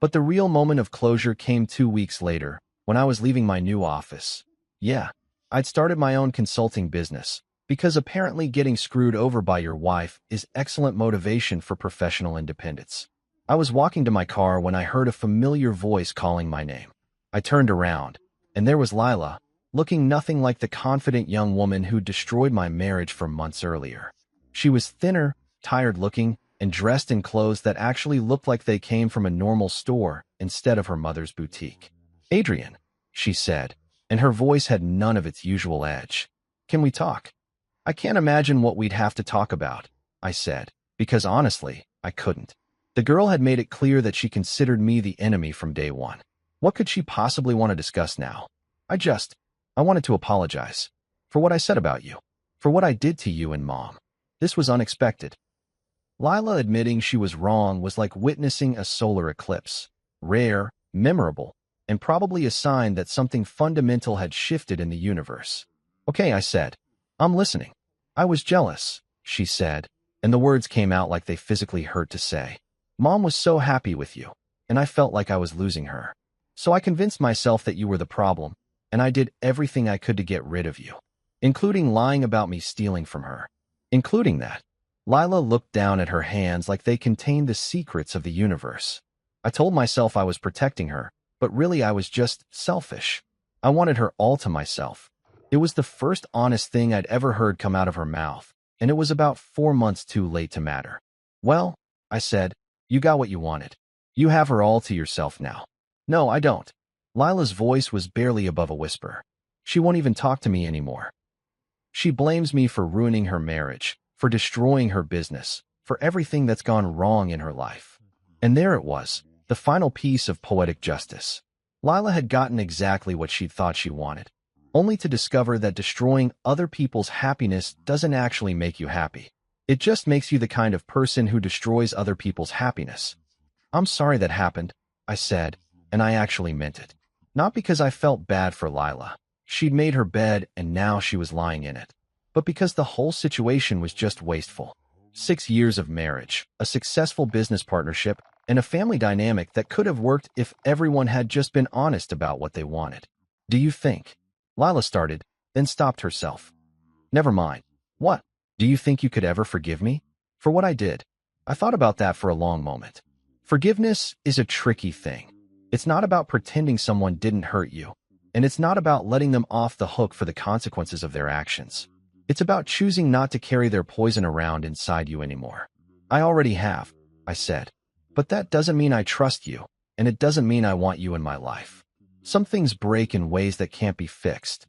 But the real moment of closure came 2 weeks later, when I was leaving my new office. Yeah, I'd started my own consulting business, because apparently getting screwed over by your wife is excellent motivation for professional independence. I was walking to my car when I heard a familiar voice calling my name. I turned around, and there was Lila, looking nothing like the confident young woman who destroyed my marriage for months earlier. She was thinner, tired-looking, and dressed in clothes that actually looked like they came from a normal store instead of her mother's boutique. Adrian, she said, and her voice had none of its usual edge. Can we talk? I can't imagine what we'd have to talk about, I said, because honestly, I couldn't. The girl had made it clear that she considered me the enemy from day one. What could she possibly want to discuss now? I wanted to apologize. For what I said about you. For what I did to you and Mom. This was unexpected. Lila admitting she was wrong was like witnessing a solar eclipse. Rare, memorable, and probably a sign that something fundamental had shifted in the universe. Okay, I said. I'm listening. I was jealous, she said, and the words came out like they physically hurt to say. Mom was so happy with you, and I felt like I was losing her. So I convinced myself that you were the problem, and I did everything I could to get rid of you, including lying about me stealing from her. Including that. Lila looked down at her hands like they contained the secrets of the universe. I told myself I was protecting her, but really I was just selfish. I wanted her all to myself. It was the first honest thing I'd ever heard come out of her mouth, and it was about 4 months too late to matter. Well, I said, you got what you wanted. You have her all to yourself now. No, I don't. Lila's voice was barely above a whisper. She won't even talk to me anymore. She blames me for ruining her marriage, for destroying her business, for everything that's gone wrong in her life. And there it was, the final piece of poetic justice. Lila had gotten exactly what she'd thought she wanted, only to discover that destroying other people's happiness doesn't actually make you happy. It just makes you the kind of person who destroys other people's happiness. I'm sorry that happened, I said, and I actually meant it. Not because I felt bad for Lila. She'd made her bed and now she was lying in it. But because the whole situation was just wasteful. 6 years of marriage, a successful business partnership, and a family dynamic that could have worked if everyone had just been honest about what they wanted. Do you think? Lila started, then stopped herself. Never mind. What? Do you think you could ever forgive me? For what I did? I thought about that for a long moment. Forgiveness is a tricky thing. It's not about pretending someone didn't hurt you, and it's not about letting them off the hook for the consequences of their actions. It's about choosing not to carry their poison around inside you anymore. I already have, I said. But that doesn't mean I trust you, and it doesn't mean I want you in my life. Some things break in ways that can't be fixed.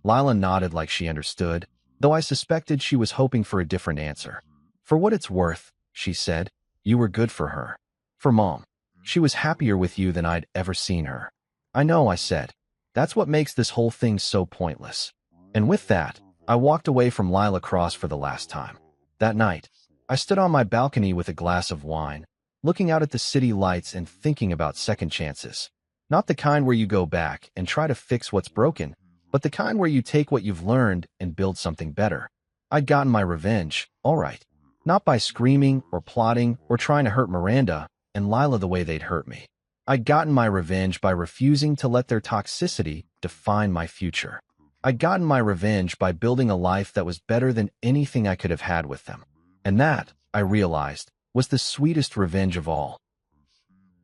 Lila nodded like she understood, though I suspected she was hoping for a different answer. For what it's worth, she said, you were good for her. For Mom. She was happier with you than I'd ever seen her. I know, I said. That's what makes this whole thing so pointless. And with that, I walked away from Lila Cross for the last time. That night, I stood on my balcony with a glass of wine, looking out at the city lights and thinking about second chances. Not the kind where you go back and try to fix what's broken, but the kind where you take what you've learned and build something better. I'd gotten my revenge, all right. Not by screaming or plotting or trying to hurt Miranda and Lila the way they'd hurt me. I'd gotten my revenge by refusing to let their toxicity define my future. I'd gotten my revenge by building a life that was better than anything I could have had with them. And that, I realized, was the sweetest revenge of all.